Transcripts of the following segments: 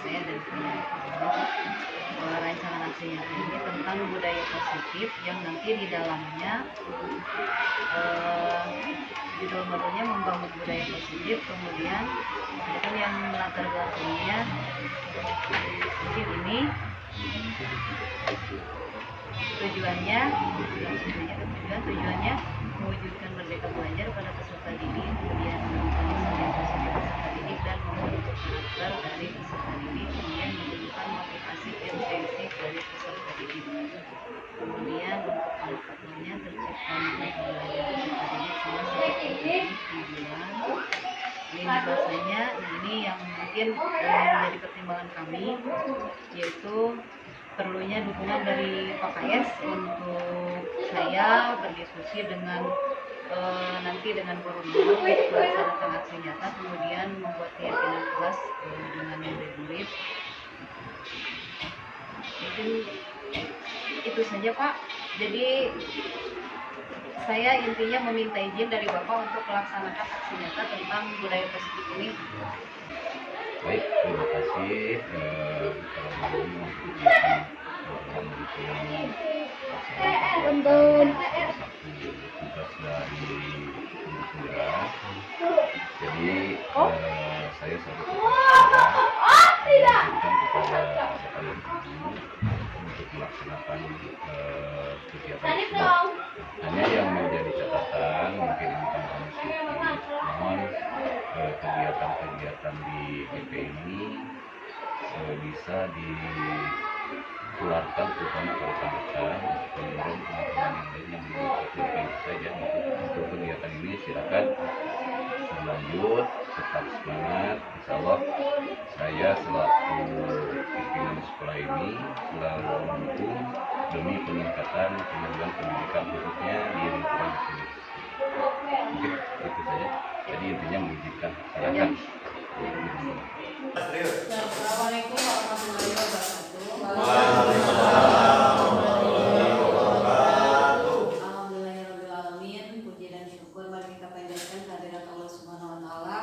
saya dan punya rancangan aksi nyata ini tentang budaya positif yang nanti di dalamnya judul modelnya membangun budaya positif, kemudian kan yang latar belakangnya mungkin ini tujuannya mewujudkan merdeka belajar pada peserta didik, kemudian meningkatkan positif peserta didik dan membentuk karakter dari peserta didik, kemudian menunjukkan motivasi intensif dari peserta didik, kemudian untuk manfaatnya tercipta merdeka belajar peserta didik sama seperti tujuan ini bahasanya. Nah ini yang mungkin menjadi pertimbangan kami, yaitu perlunya dukungan dari PKS untuk saya berdiskusi dengan nanti dengan guru-guru untuk melaksanakan aksi nyata, kemudian membuat keyakinan kelas dengan murid-murid. Mungkin itu saja Pak. Jadi saya intinya meminta izin dari Bapak untuk melaksanakan aksi nyata tentang budaya positif ini. Baik, terima kasih. Tugas dari Indra. Jadi saya satu kepada kalian untuk melaksanakan kegiatan tersebut. Hanya yang menjadi catatan mungkin namun kegiatan-kegiatan di GP ini bisa dikeluarkan terutama pada rekan-rekan teman-teman yang lain yang di GP saja. Untuk kegiatan ini silakan berlanjut, tetap semangat. Insya Allah saya selaku pimpinan sekolah ini selalu mendukung demi peningkatan kemajuan pendidikan khususnya di lingkungan sini. Mungkin itu saja. Jadi intinya mengizinkan. Silakan. Assalamualaikum warahmatullahi wabarakatuh. Alhamdulillahirrahmanirrahim. Puji dan syukur mari kita panjatkan kehadirat Allah Subhanahu wa Ta'ala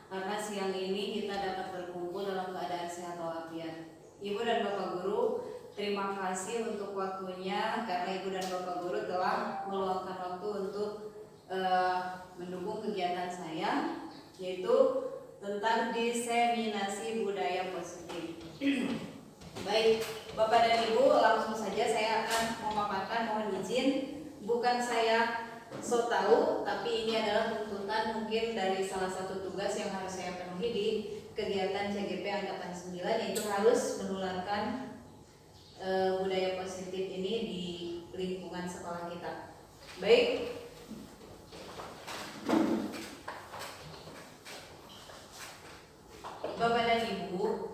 karena siang ini kita dapat berkumpul dalam keadaan sehat walafiat. Ibu dan Bapak Guru, terima kasih untuk waktunya karena Ibu dan Bapak Guru telah meluangkan waktu untuk mendukung kegiatan saya, yaitu tentang diseminasi budaya positif. Baik, Bapak dan Ibu, langsung saja saya akan memaparkan, mohon izin, bukan saya so tahu, tapi ini adalah tuntutan mungkin dari salah satu tugas yang harus saya penuhi di kegiatan CGP Angkatan 9, yaitu harus menularkan budaya positif ini di lingkungan sekolah kita. Baik, Bapak dan Ibu,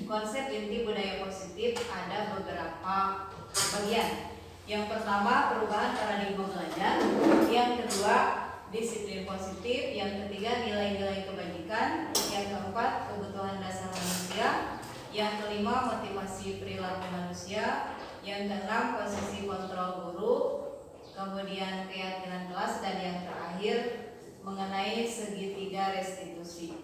konsep inti budaya positif ada beberapa bagian. Yang pertama, perubahan paradigma belajar. Yang kedua, disiplin positif. Yang ketiga, nilai-nilai kebajikan. Yang keempat, kebutuhan dasar manusia. Yang kelima, motivasi perilaku manusia. Yang keenam, posisi kontrol guru. Kemudian keyakinan kelas. Dan yang terakhir, mengenai segitiga restitusi.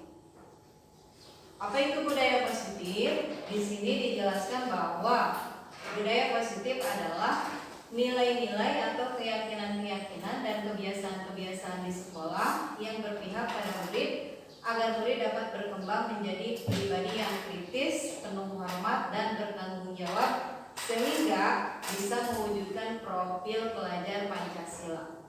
Apa itu budaya positif? Di sini dijelaskan bahwa budaya positif adalah nilai-nilai atau keyakinan-keyakinan dan kebiasaan-kebiasaan di sekolah yang berpihak pada murid agar murid dapat berkembang menjadi pribadi yang kritis, penuh hormat dan bertanggung jawab sehingga bisa mewujudkan profil pelajar Pancasila.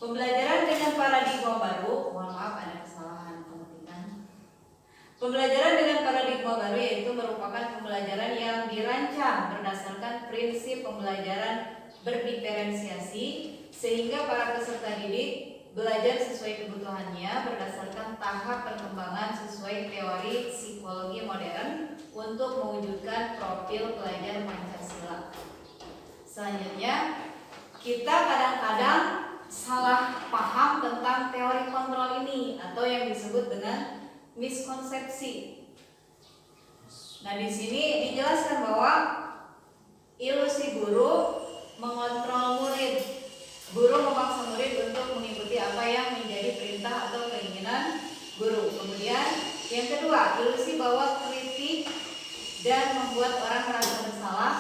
Pembelajaran dengan paradigma baru, mohon maaf ada kesalahan pengetikan. Pembelajaran dengan paradigma baru yaitu merupakan pembelajaran yang dirancang berdasarkan prinsip pembelajaran berdiferensiasi sehingga para peserta didik belajar sesuai kebutuhannya berdasarkan tahap perkembangan sesuai teori psikologi modern untuk mewujudkan profil pelajar Pancasila. Selanjutnya, kita kadang-kadang salah paham tentang teori kontrol ini atau yang disebut dengan miskonsepsi. Nah, di sini dijelaskan bahwa ilusi guru mengontrol murid. Guru memaksa murid untuk mengikuti apa yang menjadi perintah atau keinginan guru. Kemudian Yang kedua, ilusi bahwa kritik dan membuat orang merasa bersalah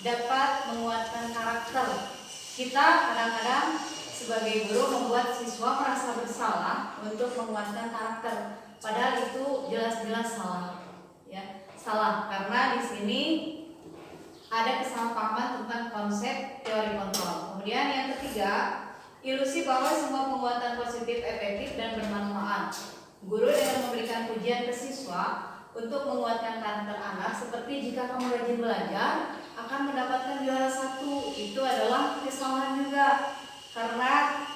dapat menguatkan karakter. Kita kadang-kadang sebagai guru membuat siswa merasa bersalah untuk menguatkan karakter, padahal itu jelas-jelas salah, ya. Salah karena di sini ada kesalahpahaman tentang konsep teori kontrol. Kemudian yang ketiga, ilusi bahwa semua penguatan positif efektif dan bermanfaat. Guru dengan memberikan pujian ke siswa untuk menguatkan karakter anak, seperti jika kamu rajin belajar akan mendapatkan juara 1. Itu adalah kesalahan juga, karena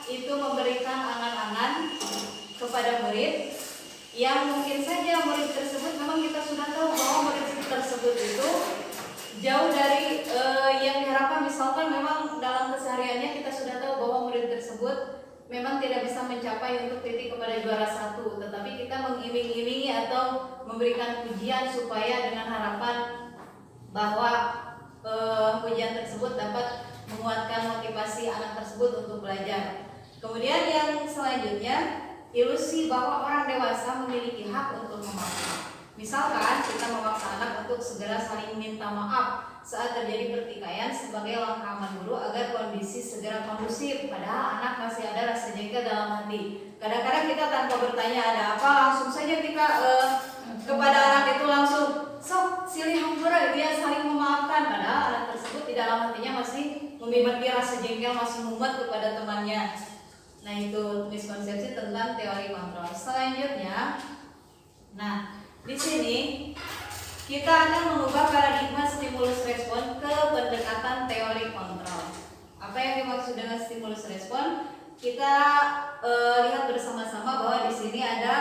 itu memberikan angan-angan kepada murid yang mungkin saja murid tersebut memang kita sudah tahu bahwa murid tersebut itu jauh dari yang diharapkan. Misalkan memang dalam kesehariannya kita sudah tahu bahwa murid tersebut memang tidak bisa mencapai untuk titik kepada juara 1, tetapi kita mengiming-imingi atau memberikan pujian supaya dengan harapan bahwa pujian tersebut dapat menguatkan motivasi anak tersebut untuk belajar. Kemudian yang selanjutnya, ilusi bahwa orang dewasa memiliki hak untuk memaksa. Misalkan kita memaksa anak untuk segera saling minta maaf saat terjadi pertikaian sebagai langkah aman guru agar kondisi segera kondusif, padahal anak masih ada rasa jengkel dalam hati. Kadang-kadang kita tanpa bertanya ada apa, langsung saja kita kepada anak itu langsung sok silih hampura, dia saling memaafkan, padahal anak tersebut di dalam hatinya masih memiliki rasa jengkel, masih mumet kepada temannya. Nah, itu miskonsepsi tentang teori kontrol. Selanjutnya, nah di sini kita akan mengubah paradigma stimulus respon ke pendekatan teori kontrol. Apa yang dimaksud dengan stimulus respon? Kita lihat bersama-sama bahwa di sini ada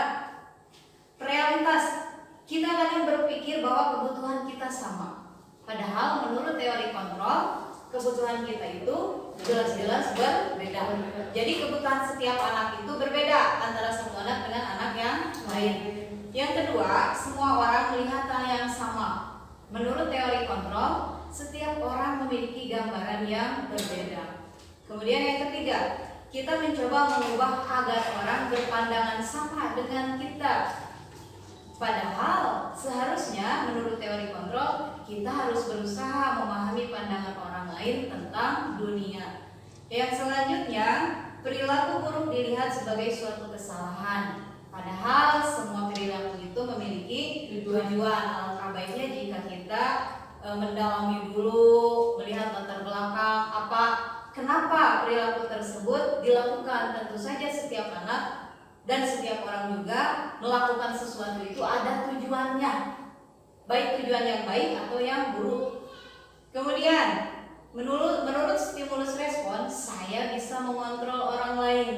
realitas. Kita kadang berpikir bahwa kebutuhan kita sama, padahal menurut teori kontrol kebutuhan kita itu jelas-jelas berbeda. Jadi kebutuhan setiap anak itu berbeda antara satu anak dengan anak yang lain. Yang kedua, semua orang melihat hal yang sama. Menurut teori kontrol, setiap orang memiliki gambaran yang berbeda. Kemudian yang ketiga, kita mencoba mengubah agar orang berpandangan sama dengan kita. Padahal seharusnya menurut teori kontrol kita harus berusaha memahami pandangan orang lain tentang dunia. Yang selanjutnya, perilaku buruk dilihat sebagai suatu kesalahan. Padahal semua perilaku itu memiliki tujuan. Alangkah baiknya jika kita mendalami dulu, melihat latar belakang kenapa perilaku tersebut dilakukan. Tentu saja setiap anak dan setiap orang juga melakukan sesuatu itu ada tujuannya, baik tujuan yang baik atau yang buruk. Kemudian menurut stimulus respon, saya bisa mengontrol orang lain,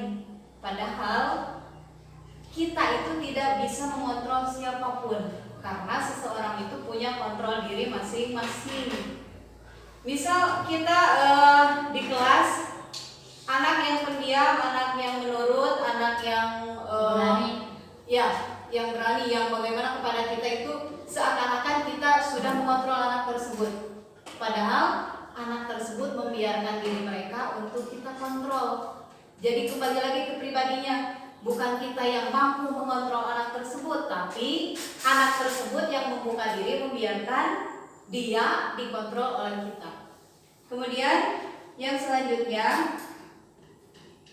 padahal kita itu tidak bisa mengontrol siapapun, karena seseorang itu punya kontrol diri masing-masing. Misal kita di kelas, anak yang pendiam, anak yang menurut, anak yang berani, yang berani, yang bagaimana kepada kita itu seakan-akan kita sudah mengontrol anak tersebut, padahal anak tersebut membiarkan diri mereka untuk kita kontrol. Jadi kembali lagi ke pribadinya, bukan kita yang mampu mengontrol anak tersebut, tapi anak tersebut yang membuka diri membiarkan dia dikontrol oleh kita. Kemudian yang selanjutnya,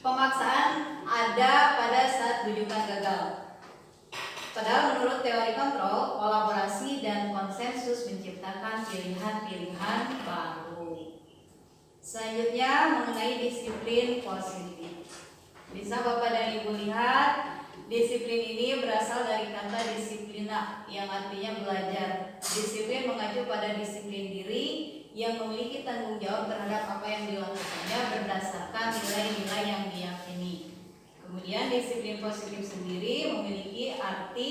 pemaksaan ada pada saat rujukan gagal. Padahal menurut teori kontrol, kolaborasi dan konsensus menciptakan pilihan-pilihan baru. Selanjutnya mengenai disiplin positif. Bisa Bapak dan Ibu lihat, disiplin ini berasal dari kata disiplina yang artinya belajar. Disiplin mengacu pada disiplin diri yang memiliki tanggung jawab terhadap apa yang dilakukannya berdasarkan nilai-nilai yang diyakini. Kemudian disiplin positif sendiri memiliki arti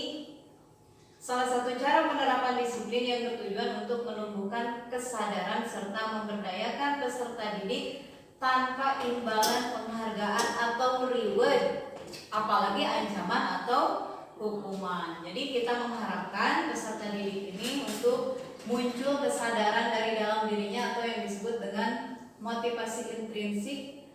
salah satu cara penerapan disiplin yang bertujuan untuk menumbuhkan kesadaran serta memberdayakan peserta didik tanpa imbalan penghargaan atau reward, apalagi ancaman atau hukuman. Jadi kita mengharapkan peserta didik ini untuk muncul kesadaran dari dalam dirinya atau yang disebut dengan motivasi intrinsik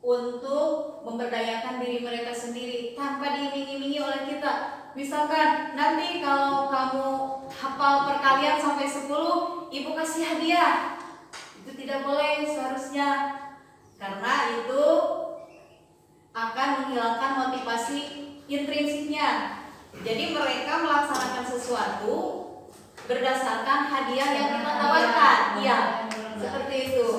untuk memberdayakan diri mereka sendiri tanpa diiming-imingi oleh kita. misalkan nanti kalau kamu hafal perkalian sampai 10, ibu kasih hadiah. Itu tidak boleh seharusnya, karena itu akan menghilangkan motivasi intrinsiknya. Jadi mereka melaksanakan sesuatu berdasarkan hadiah yang kita tawarkan. Iya, seperti itu.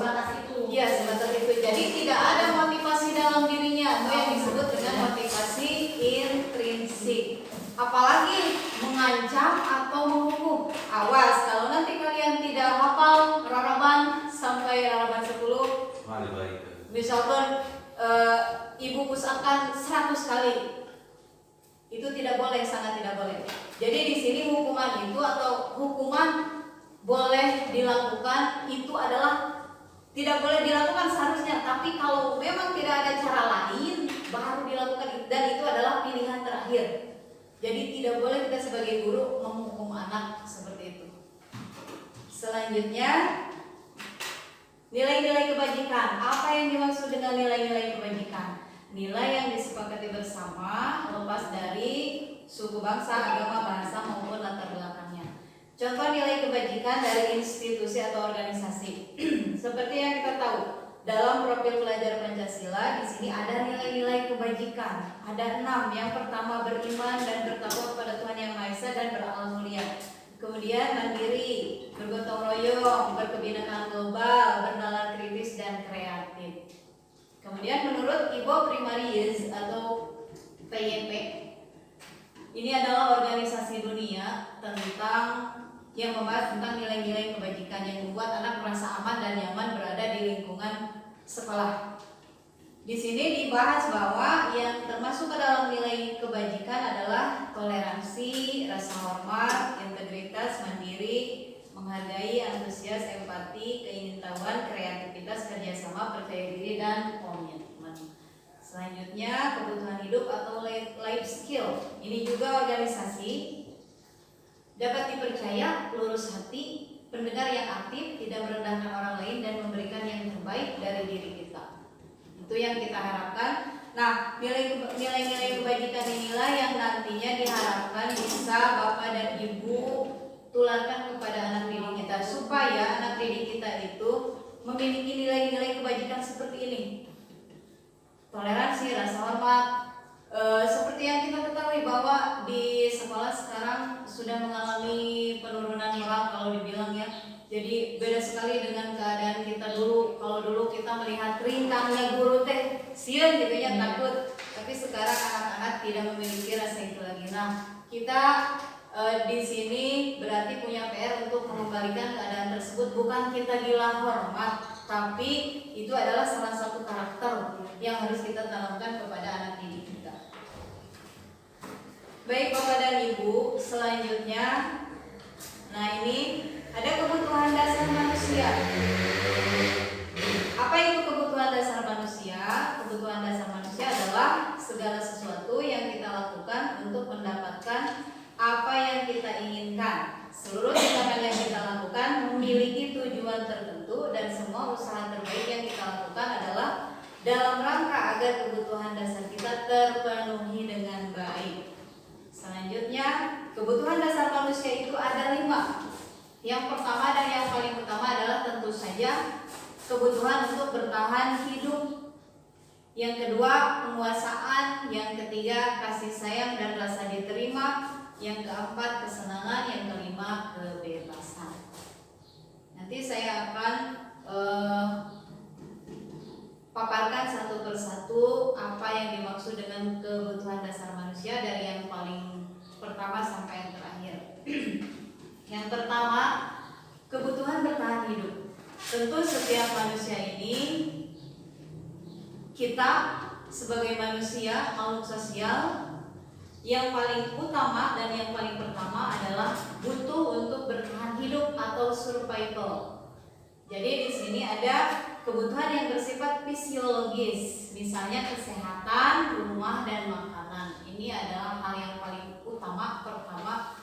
Iya, sebatas itu. Jadi tidak ada motivasi dalam dirinya. Itu yang disebut dengan motivasi intrinsik. Apalagi mengancam atau menghukum. Awas kalau nanti kalian tidak hafal raraban sampai raraban 10, misalkan ibu pusatkan 100 kali. Itu tidak boleh, sangat tidak boleh. Jadi di sini hukuman itu atau hukuman boleh dilakukan itu adalah tidak boleh dilakukan seharusnya, tapi kalau memang tidak ada cara lain baru dilakukan, dan itu adalah pilihan terakhir. Jadi tidak boleh kita sebagai guru menghukum anak seperti itu. Selanjutnya, nilai-nilai kebajikan. Apa yang dimaksud dengan nilai-nilai kebajikan? Nilai yang disepakati bersama lepas dari suku, bangsa, agama, bahasa maupun latar belakangnya. Contoh nilai kebajikan dari institusi atau organisasi. Seperti yang kita tahu, dalam profil pelajar Pancasila di sini ada nilai-nilai kebajikan. Ada 6. Yang pertama beriman dan bertakwa kepada Tuhan Yang Maha Esa dan berakhlak mulia. Kemudian mandiri, bergotong royong, berkebinekaan global, bernalar kritis dan kreatif. Kemudian menurut Ibo Primarius atau PYP, ini adalah organisasi dunia yang membahas tentang nilai-nilai kebajikan yang membuat anak merasa aman dan nyaman berada di lingkungan sekolah. Di sini dibahas bahwa yang termasuk ke dalam nilai kebajikan adalah toleransi, rasa hormat, integritas, mandiri, menghargai, antusias, empati, keingintahuan, kreativitas, kerjasama, percaya diri, dan komitmen. Selanjutnya, kebutuhan hidup atau life skill. Ini juga organisasi dapat dipercaya, lurus hati, pendengar yang aktif, tidak merendahkan orang lain, dan memberikan yang terbaik dari diri kita. Itu yang kita harapkan. Nah, nilai-nilai kebajikan inilah yang nantinya diharapkan bisa Bapak dan Ibu tularkan kepada anak didik kita, supaya anak didik kita itu memiliki nilai-nilai kebajikan seperti ini. Toleransi, rasa hormat. Seperti yang kita ketahui bahwa di sekolah sekarang sudah mengalami penurunan moral kalau dibilang ya. Jadi beda sekali dengan keadaan kita dulu. Kalau dulu kita melihat ringkangnya guru teh sieun gitu ya, takut. Tapi sekarang anak-anak tidak memiliki rasa itu lagi. Nah, kita di sini berarti punya PR untuk mengembalikan keadaan tersebut. Bukan kita gila hormat, tapi itu adalah salah satu karakter yang harus kita tanamkan kepada anak didik kita. Baik Bapak dan Ibu, selanjutnya, nah ini ada kebutuhan dasar manusia. Apa itu kebutuhan dasar manusia? Kebutuhan dasar manusia adalah segala sesuatu yang kita lakukan untuk mendapatkan apa yang kita inginkan. Seluruh tindakan yang kita lakukan memiliki tujuan tertentu, dan semua usaha terbaik yang kita lakukan adalah dalam rangka agar kebutuhan dasar kita terpenuhi dengan baik. Selanjutnya, kebutuhan dasar manusia itu ada 5. Yang pertama dan yang paling utama adalah tentu saja kebutuhan untuk bertahan hidup. Yang kedua, penguasaan. Yang ketiga, kasih sayang dan rasa diterima. Yang keempat, kesenangan. Yang kelima, kebebasan. Nanti saya akan paparkan satu persatu apa yang dimaksud dengan kebutuhan dasar manusia dari yang paling pertama sampai yang terakhir. Yang pertama, kebutuhan bertahan hidup. Tentu setiap manusia ini, kita sebagai manusia makhluk sosial, yang paling utama dan yang paling pertama adalah butuh untuk bertahan hidup atau survival. Jadi di sini ada kebutuhan yang bersifat fisiologis, misalnya kesehatan, rumah, dan makanan. Ini adalah hal yang paling utama. Pertama,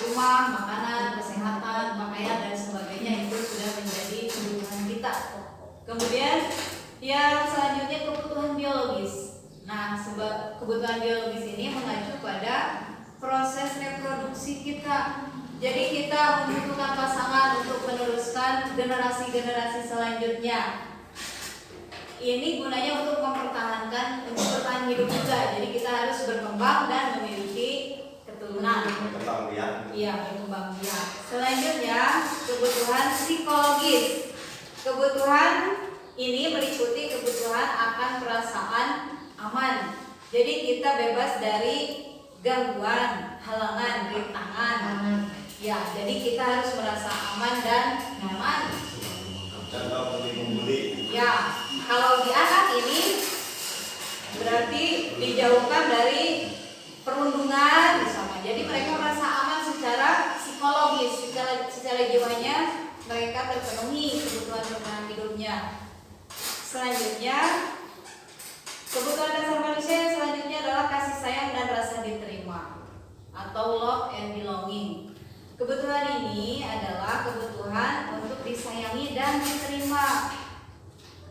rumah, makanan, kesehatan, pakaian, dan sebagainya itu sudah menjadi kebutuhan kita. Kemudian yang selanjutnya kebutuhan biologis. Nah, kebutuhan biologis ini mengacu pada proses reproduksi kita. Jadi kita membutuhkan pasangan untuk meneruskan generasi-generasi selanjutnya. Ini gunanya untuk mempertahankan, untuk bertahan hidup juga. Jadi kita harus berkembang dan memiliki keturunan. Berkembang biak. Iya, berkembang biak. Selanjutnya, kebutuhan psikologis. Kebutuhan ini meliputi kebutuhan akan perasaan aman. Jadi kita bebas dari gangguan, halangan, rintangan. Ya, jadi kita harus merasa aman dan nyaman. Contoh membuli. Ya, kalau di anak ini berarti dijauhkan dari perundungan misalnya. Jadi mereka merasa aman secara psikologis, secara jiwanya mereka terpenuhi kebutuhan hidupnya. Selanjutnya, kebutuhan dasar manusia yang selanjutnya adalah kasih sayang dan rasa diterima atau love and belonging. Kebutuhan ini adalah kebutuhan untuk disayangi dan diterima.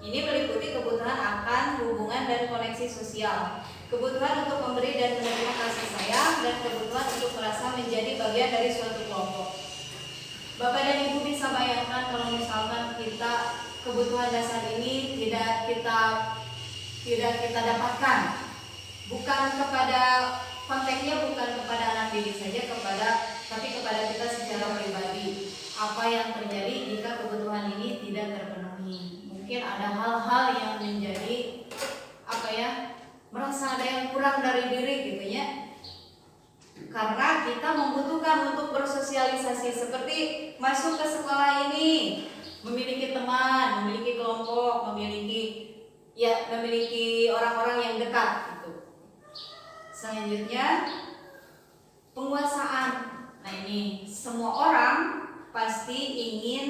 Ini meliputi kebutuhan akan hubungan dan koneksi sosial, kebutuhan untuk memberi dan menerima kasih sayang, dan kebutuhan untuk merasa menjadi bagian dari suatu kelompok. Bapak dan Ibu bisa bayangkan kalau misalkan kita kebutuhan dasar ini tidak kita dapatkan, bukan kepada konteksnya, bukan kepada anak didik saja, tapi kepada kita secara pribadi. Apa yang terjadi jika kebutuhan ini tidak terpenuhi? Mungkin ada hal-hal yang menjadi merasa ada yang kurang dari diri gitu ya. Karena kita membutuhkan untuk bersosialisasi, seperti masuk ke sekolah ini, memiliki teman, memiliki kelompok, memiliki orang-orang yang dekat gitu. Selanjutnya, penguasaan. Nah ini semua orang pasti ingin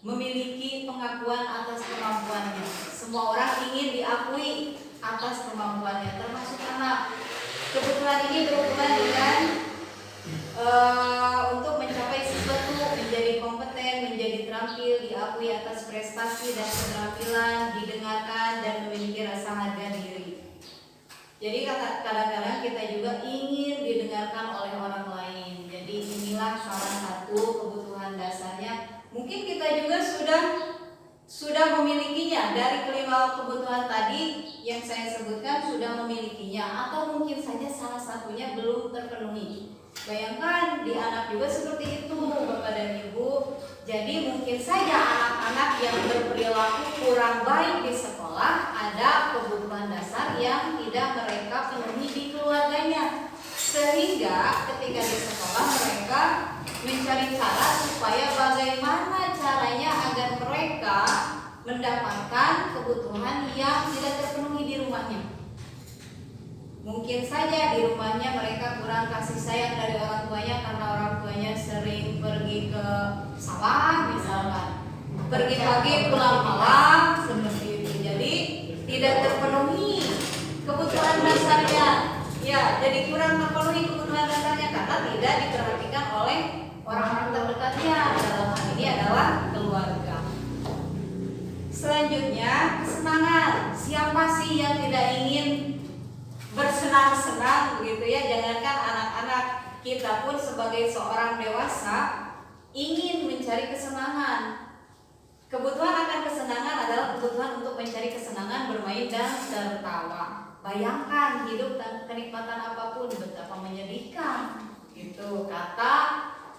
memiliki pengakuan atas kemampuannya. Semua orang ingin diakui atas kemampuannya, termasuk anak. Kebutuhan ini berhubungan dengan untuk mencapai sesuatu, menjadi kompeten, menjadi terampil, diakui atas prestasi dan keterampilan, didengarkan dan memiliki rasa harga diri. Jadi kadang-kadang kita juga ingin didengarkan oleh orang lain. Jadi inilah salah satu kebutuhan dasarnya. Mungkin kita juga sudah memilikinya dari kelima kebutuhan tadi yang saya sebutkan, sudah memilikinya, atau mungkin saja salah satunya belum terpenuhi. Bayangkan di anak juga seperti itu, Bapak dan Ibu. Jadi mungkin saja anak-anak yang berperilaku kurang baik di sekolah ada kebutuhan dasar yang tidak mereka penuhi di keluarganya, sehingga ketika di sekolah mereka mencari cara supaya bagaimana caranya agar mereka mendapatkan kebutuhan yang tidak terpenuhi di rumahnya. Mungkin saja di rumahnya mereka kurang kasih sayang dari orang tuanya karena orang tuanya sering pergi ke sawah misalkan, pergi pagi pulang malam seperti itu. Jadi tidak terpenuhi kebutuhan dasarnya. Ya, jadi kurang terpenuhi kebutuhan dasarnya karena tidak diperhatikan oleh orang-orang terdekatnya. Dalam hal ini adalah keluarga. Selanjutnya, kesenangan. Siapa sih yang tidak ingin bersenang-senang begitu ya? Jangankan anak-anak, kita pun sebagai seorang dewasa ingin mencari kesenangan. Kebutuhan akan kesenangan adalah kebutuhan untuk mencari kesenangan, bermain dan tertawa. Bayangkan hidup tanpa kenikmatan apapun betapa menyedihkan. Itu kata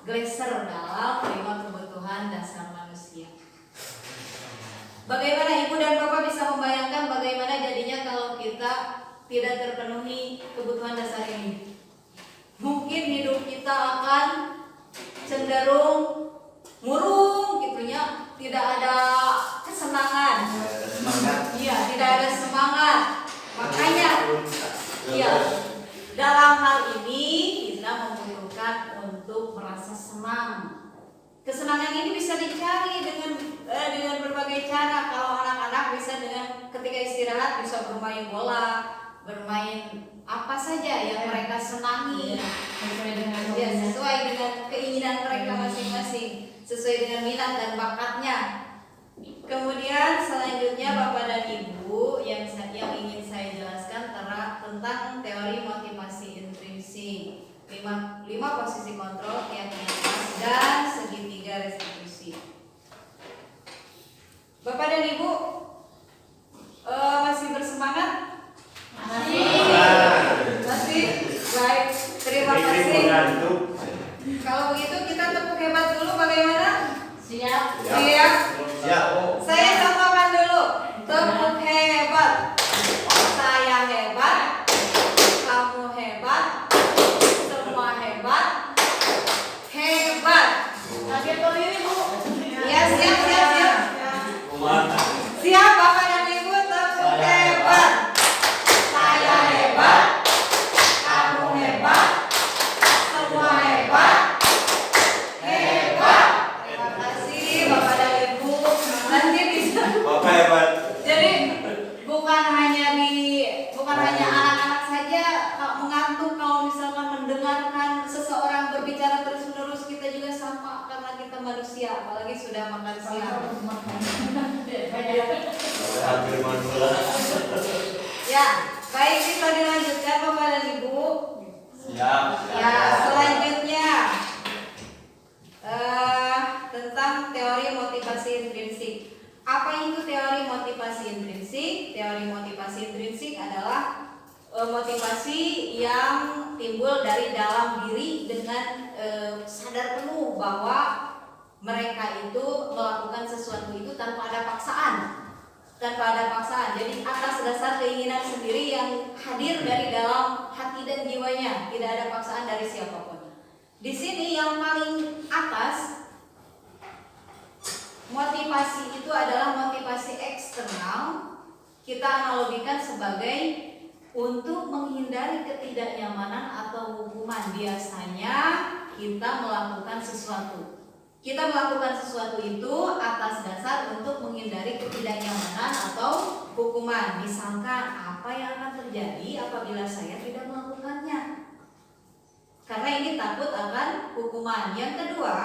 Glasser dalam 5 kebutuhan dasar manusia. Bagaimana Ibu dan Bapak bisa membayangkan bagaimana jadinya kalau kita tidak terpenuhi kebutuhan dasar ini? Mungkin hidup kita akan cenderung murung gitunya, tidak ada kesenangan. Iya, tidak ada semangat. Makanya ya, dalam hal ini kita membutuhkan untuk merasa senang. Kesenangan ini bisa dicari dengan berbagai cara. Kalau anak-anak bisa dengan ketika istirahat bisa bermain bola, bermain apa saja yang mereka senangi, sesuai dengan keinginan mereka masing-masing, sesuai dengan minat dan bakatnya. Kemudian selanjutnya Bapak dan Ibu yang ingin saya jelaskan tentang teori motivasi intrinsik. 5 posisi kontrol keyakinan atas dan segitiga restitusi. Bapak dan Ibu masih bersemangat? Masih? Baik, terima kasih. Kalau begitu kita tepuk hebat dulu, bagaimana? Siap. Siap. Siap. Saya contohkan dulu. Tepuk hebat. Saya hebat. Kamu hebat. Semua hebat. Hebat. Kaget berdiri, Bu. Ya, siap. Siap, Bapak dan Ibu, tepuk hebat. Saya hebat. Kamu hebat. Semua hebat. Hebat. Terima kasih Bapak dan Ibu. Nanti bisa. Bapak hebat. Jadi bukan hanya anak-anak saja mengantuk kalau misalkan mendengarkan seseorang berbicara terus-menerus, kita juga sama karena kita manusia, apalagi sudah makan siang. Hampir manula. Ya, baik, kita dilanjutkan Bapak dan Ibu. Siap. Ya, selanjutnya tentang teori motivasi intrinsik. Apa itu teori motivasi intrinsik? Teori motivasi intrinsik adalah motivasi yang timbul dari dalam diri dengan sadar penuh bahwa mereka itu melakukan sesuatu itu tanpa ada paksaan. Jadi atas dasar keinginan sendiri yang hadir dari dalam hati dan jiwanya, tidak ada paksaan dari siapapun. Di sini yang paling atas, motivasi itu adalah motivasi eksternal. Kita analogikan sebagai untuk menghindari ketidaknyamanan atau hukuman. Biasanya kita melakukan sesuatu itu atas dasar untuk menghindari ketidaknyamanan atau hukuman. Misalkan, apa yang akan terjadi apabila saya tidak melakukannya? Karena ini takut akan hukuman. Yang kedua,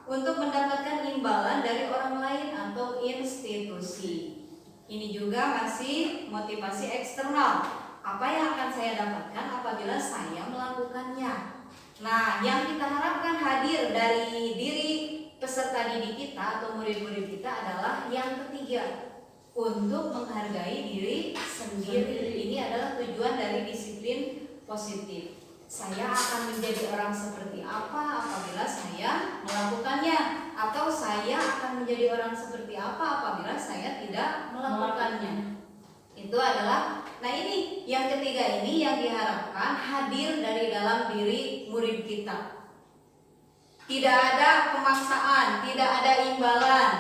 untuk mendapatkan imbalan dari orang lain atau institusi. Ini juga masih motivasi eksternal. Apa yang akan saya dapatkan apabila saya melakukannya? Nah, yang kita harapkan hadir dari diri peserta didik kita atau murid-murid kita adalah yang ketiga, untuk menghargai diri sendiri. Ini adalah tujuan dari disiplin positif. Saya akan menjadi orang seperti apa apabila saya melakukannya, atau saya akan menjadi orang seperti apa apabila saya tidak melakukannya. Itu adalah, nah ini yang ketiga ini yang diharapkan hadir dari dalam diri murid kita. Tidak ada pemaksaan, tidak ada imbalan,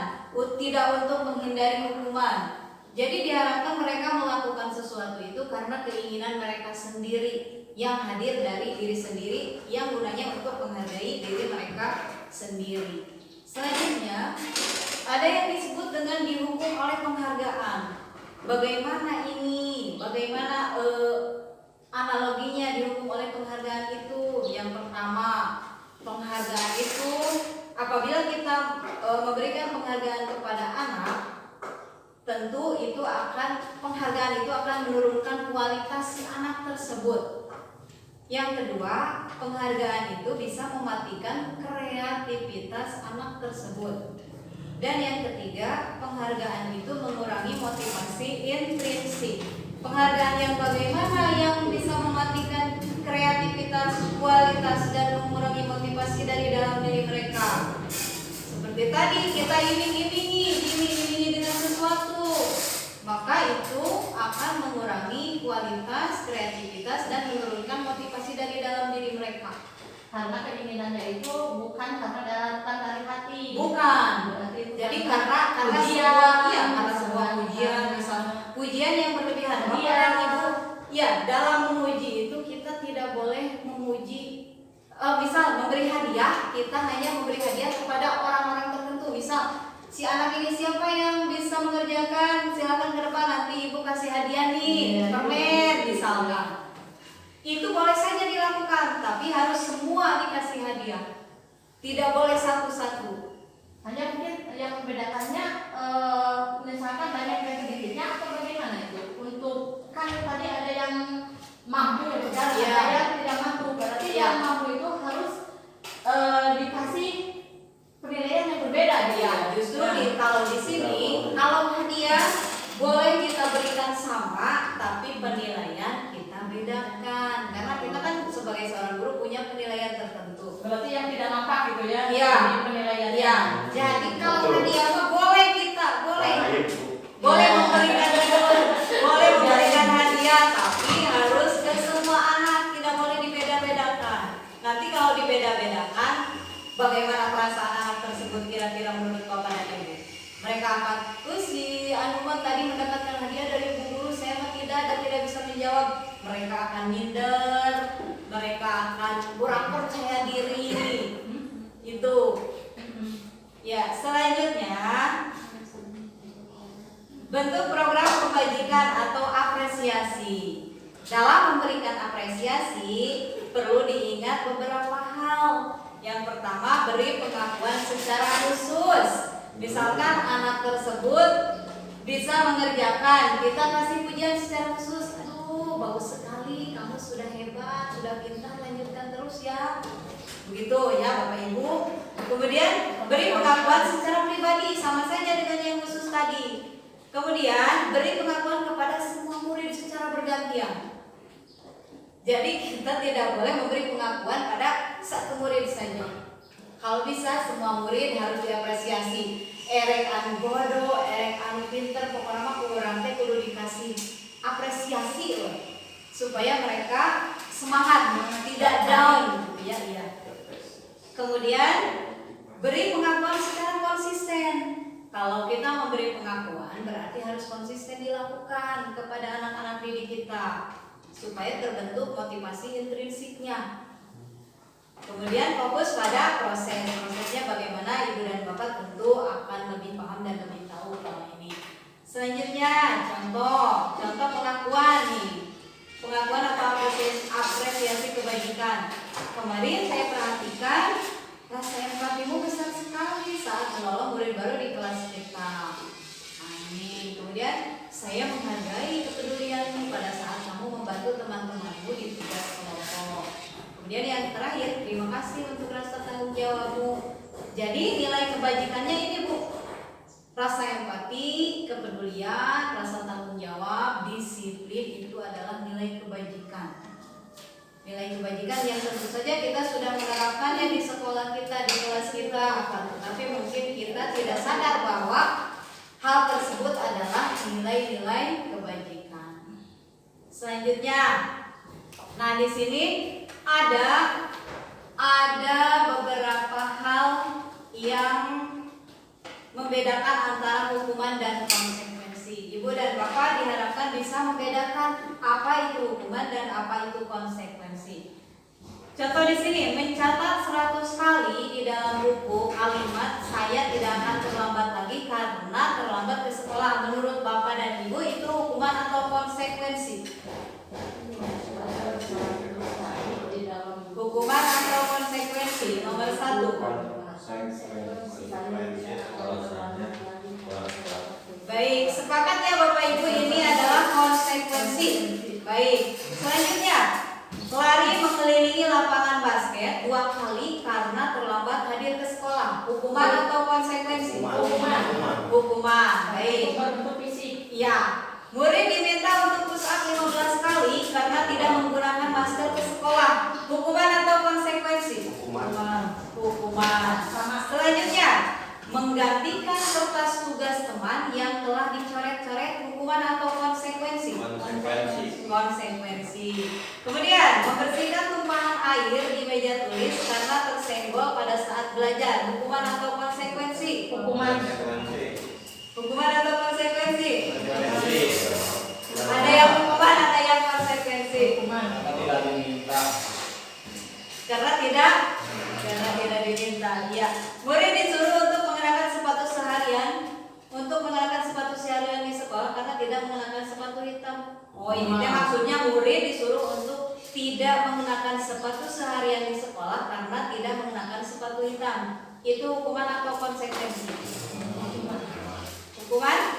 tidak untuk menghindari hukuman. Jadi diharapkan mereka melakukan sesuatu itu karena keinginan mereka sendiri, yang hadir dari diri sendiri, yang gunanya untuk menghargai diri mereka sendiri. Selanjutnya ada yang disebut dengan dihukum oleh penghargaan. Bagaimana ini? Bagaimana analoginya dihukum oleh penghargaan itu? Yang pertama, penghargaan itu apabila kita memberikan penghargaan kepada anak, tentu itu penghargaan itu akan menurunkan kualitas si anak tersebut. Yang kedua, penghargaan itu bisa mematikan kreativitas anak tersebut. Dan yang ketiga, penghargaan itu mengurangi motivasi intrinsik. Penghargaan yang bagaimana yang bisa mematikan kreativitas, kualitas, dan mengurangi motivasi dari dalam diri mereka. Seperti tadi kita iming-imingi dengan sesuatu, maka itu akan mengurangi kualitas, kreativitas, dan menurunkan motivasi dari dalam diri mereka. Karena keinginannya itu bukan karena datang dari hati. Bukan. Jadi karena sebuah ujian, misalnya ujian yang berlebihan. Bapak dan Ibu, ya dalam menguji itu kita tidak boleh memuji. Misal memberi hadiah, kita hanya memberi hadiah kepada orang-orang tertentu. Misal, si anak ini siapa yang bisa mengerjakan? Silakan ke depan, nanti ibu kasih hadiah nih, permen misalnya. Itu boleh saja dilakukan, tapi harus semua dikasih hadiah. Tidak boleh satu-satu. Hanya mungkin yang membedakannya misalkan banyak yang sedikitnya atau bagaimana itu? Untuk kan tadi ada yang mampu ya, ada yang tidak mampu. Berarti yang mampu itu beda gitu Ya, justru kalau di sini kalau hadiah boleh kita berikan sama, tapi penilaian kita bedakan. Karena kita kan sebagai seorang guru punya penilaian tertentu. Berarti yang tidak nampak gitu ya? Iya. Di penilaiannya. Ya, jadi kalau hadiah mah boleh kita, boleh memberikan hadiah, tapi harus ke semua anak, tidak boleh dibeda-bedakan. Nanti kalau dibeda-bedakan, bagaimana perasaan anak tersebut kira-kira menurut Bapak dan Ibu? Mereka akan, si Anuman tadi mendapatkan hadiah dari Bu Guru, saya mah tidak dan tidak bisa menjawab. Mereka akan minder, mereka akan kurang percaya diri. Itu. Ya, selanjutnya bentuk program kebajikan atau apresiasi. Dalam memberikan apresiasi perlu diingat beberapa hal. Yang pertama, beri pengakuan secara khusus. Misalkan anak tersebut bisa mengerjakan, kita kasih pujian secara khusus. Aduh, bagus sekali, kamu sudah hebat, sudah pintar, lanjutkan terus ya. Begitu ya Bapak Ibu. Kemudian beri pengakuan secara pribadi, sama saja dengan yang khusus tadi. Kemudian beri pengakuan kepada semua murid secara bergantian. Jadi kita tidak boleh memberi pengakuan pada satu murid saja. Kalau bisa semua murid harus diapresiasi. Erek anu bodoh, erek anu pinter, pokoknya mah kurang teh kudu dikasih apresiasi loh. Supaya mereka semangat, tidak down gitu ya. Iya. Kemudian beri pengakuan secara konsisten. Kalau kita memberi pengakuan berarti harus konsisten dilakukan kepada anak-anak didik kita supaya terbentuk motivasi intrinsiknya. Kemudian fokus pada prosesnya bagaimana Ibu dan Bapak tentu akan lebih paham dan lebih tahu kalau ini. Selanjutnya contoh pengakuan nih. Pengakuan atau apresiasi kebajikan. Kemarin saya perhatikan rasa empatimu besar sekali saat menolong murid baru di kelas kita. Amin. Kemudian saya menghargai kepedulianmu pada saat kamu membantu teman-temanmu di tugas kelompok. Kemudian yang terakhir, terima kasih untuk rasa tanggung jawabmu. Jadi nilai kebajikannya ini Bu, rasa empati, kepedulian, rasa tanggung jawab, disiplin itu adalah nilai kebajikan. Nilai kebajikan yang tentu saja kita sudah menerapkannya di sekolah kita, di kelas kita, tapi mungkin kita tidak sadar bahwa hal tersebut adalah nilai-nilai kebajikan. Selanjutnya, nah di sini ada beberapa hal yang membedakan antara hukuman dan konsekuensi. Ibu dan Bapak diharapkan bisa membedakan apa itu hukuman dan apa itu konsekuensi. Contoh di sini, mencatat 100 kali di dalam buku kalimat saya tidak akan terlambat lagi karena terlambat ke sekolah. Menurut Bapak dan Ibu itu hukuman atau konsekuensi? Hukuman atau konsekuensi? Nomor 1. Baik, sepakat ya Bapak Ibu, ini adalah konsekuensi. Baik, selanjutnya lari mengelilingi lapangan basket 2 kali karena terlambat hadir ke sekolah. Hukuman atau konsekuensi? Hukuman. Baik. Bentuk fisik. Ya, murid diminta untuk push up 15 kali karena tidak menggunakan masker ke sekolah. Hukuman atau konsekuensi? Hukuman. Selanjutnya, menggantikan kertas tugas teman yang telah dicoret-coret. Hukuman atau konsekuensi? Konsekuensi. Kemudian, membersihkan tumpahan air di meja tulis karena tersenggol pada saat belajar. Hukuman atau konsekuensi? Hukuman. Hukuman atau konsekuensi? Ada yang hukuman, ada yang konsekuensi. Hukuman. Karena tidak diminta. Ya, murid disuruh untuk mengenakan sepatu seharian, di sekolah karena tidak mengenakan sepatu hitam. Oh, ini maksudnya murid disuruh untuk tidak mengenakan sepatu seharian di sekolah karena tidak mengenakan sepatu hitam. Itu hukuman atau konsekuensi? Hukuman?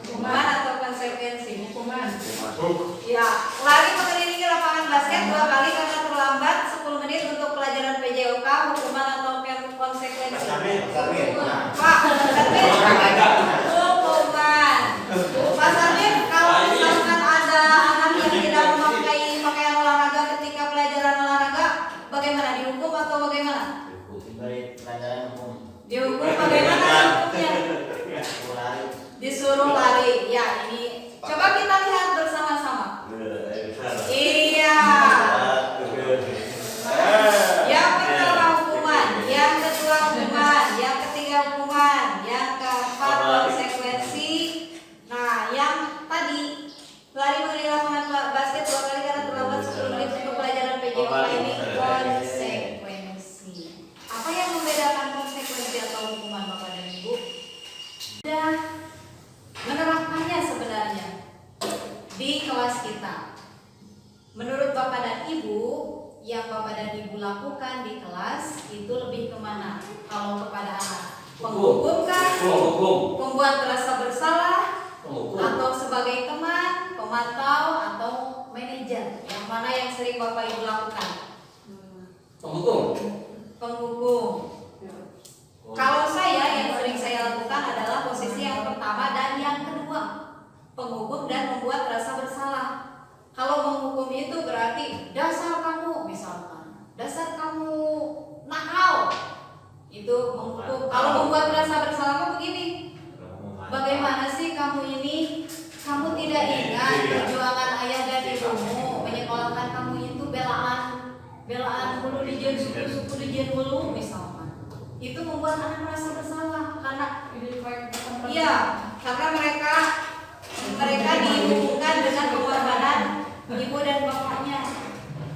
Hukuman atau konsekuensi? Hukuman. Ya, lari mengelilingi lapangan basket 2 kali karena terlambat 10 menit untuk pelajaran PJOK. Hukuman atau konsekuensi? Sarmin. Nah. Pak Sarmin, hukuman. Pak Sarmin, kalau misalkan ada anak yang tidak memakai pakaian olahraga ketika pelajaran olahraga, bagaimana, dihukum atau bagaimana? Dari pelajaran hukum. Dihukum bagaimana hukumnya? Lari. Disuruh lari. Ya, ini coba kita lihat bersama-sama. Iya. Yang pertama hukuman, yang kedua hukuman, yang ketiga hukuman, yang keempat konsekuensi. Nah, yang tadi lari mengenai lapangan basket 2 kali karena terlambat 10 menit untuk pelajaran PJOK ini konsekuensi. Apa yang membedakan konsekuensi atau hukuman Bapak dan Ibu? Sudah menerapkannya sebenarnya di kelas kita. Menurut Bapak dan Ibu, yang Bapak dan Ibu lakukan di kelas itu lebih kemana? Kalau kepada anak, menghukumkan, membuat merasa bersalah, atau sebagai teman, pemantau, atau manajer? Yang mana yang sering Bapak Ibu lakukan? Penghukum. Kalau saya, yang sering saya lakukan adalah posisi yang pertama dan yang kedua, penghukum dan membuat rasa bersalah. Kalau menghukum itu berarti dasar kamu, misalkan, dasar kamu nakal, itu menghukum. Kalau membuat rasa bersalah mah begini, bagaimana sih kamu ini, kamu tidak ingat perjuangan ayah dan ibumu menyekolahkan kamu itu belaan hulu dijen suku dijen hulu, misalkan. Itu membuat anak merasa bersalah karena iya, karena mereka dihubungkan dengan pengorbanan ibu dan bapaknya.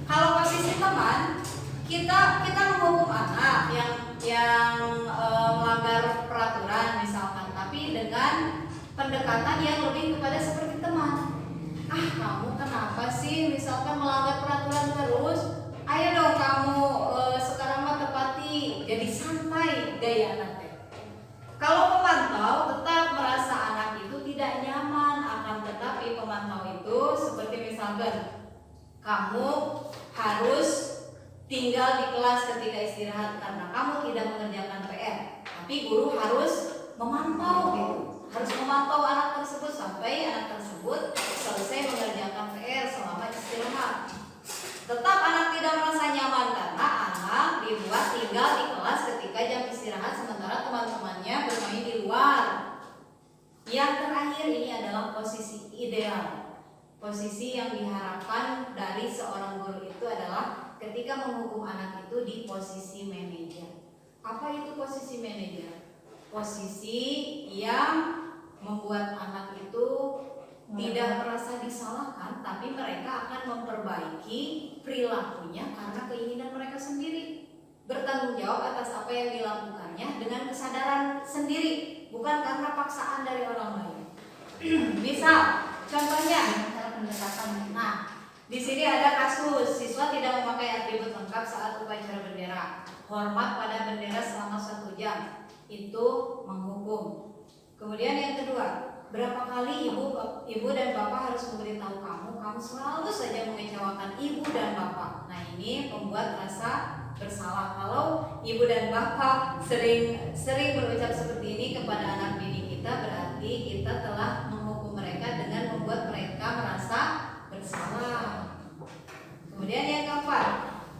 Kalau posisi teman, kita menghukum anak yang melanggar peraturan misalkan, tapi dengan pendekatan yang lebih kepada seperti teman. Kamu kenapa sih misalkan melanggar peraturan terus? Ayo dong kamu sekarang mah tepati, jadi santai gaya anaknya. Kalau pemantau tetap merasa anak itu tidak nyaman, akan tetapi pemantau itu seperti misalkan kamu harus tinggal di kelas ketika istirahat karena kamu tidak mengerjakan PR, tapi guru harus memantau gitu, harus memantau anak tersebut sampai anak tersebut selesai mengerjakan PR selama istirahat. Tetap anak tidak merasa nyaman karena anak dibuat tinggal di kelas ketika jam istirahat sementara teman-temannya bermain di luar. Yang terakhir ini adalah posisi ideal. Posisi yang diharapkan dari seorang guru itu adalah ketika menghukum anak itu di posisi manajer. Apa itu posisi manajer? Posisi yang membuat anak itu tidak merasa disalahkan, tapi mereka akan memperbaiki perilakunya karena keinginan mereka sendiri. Bertanggung jawab atas apa yang dilakukannya dengan kesadaran sendiri, bukan karena paksaan dari orang lain. Misal, contohnya, nah, di sini ada kasus siswa tidak memakai atribut lengkap saat upacara bendera, hormat pada bendera selama 1 jam, itu menghukum. Kemudian yang kedua, berapa kali ibu dan bapak harus memberitahu kamu selalu saja mengecewakan ibu dan bapak. Nah, ini membuat rasa bersalah. Kalau ibu dan bapak sering berucap seperti ini kepada anak didik kita, berarti kita telah menghukum mereka dengan membuat mereka merasa bersalah. Kemudian yang keempat,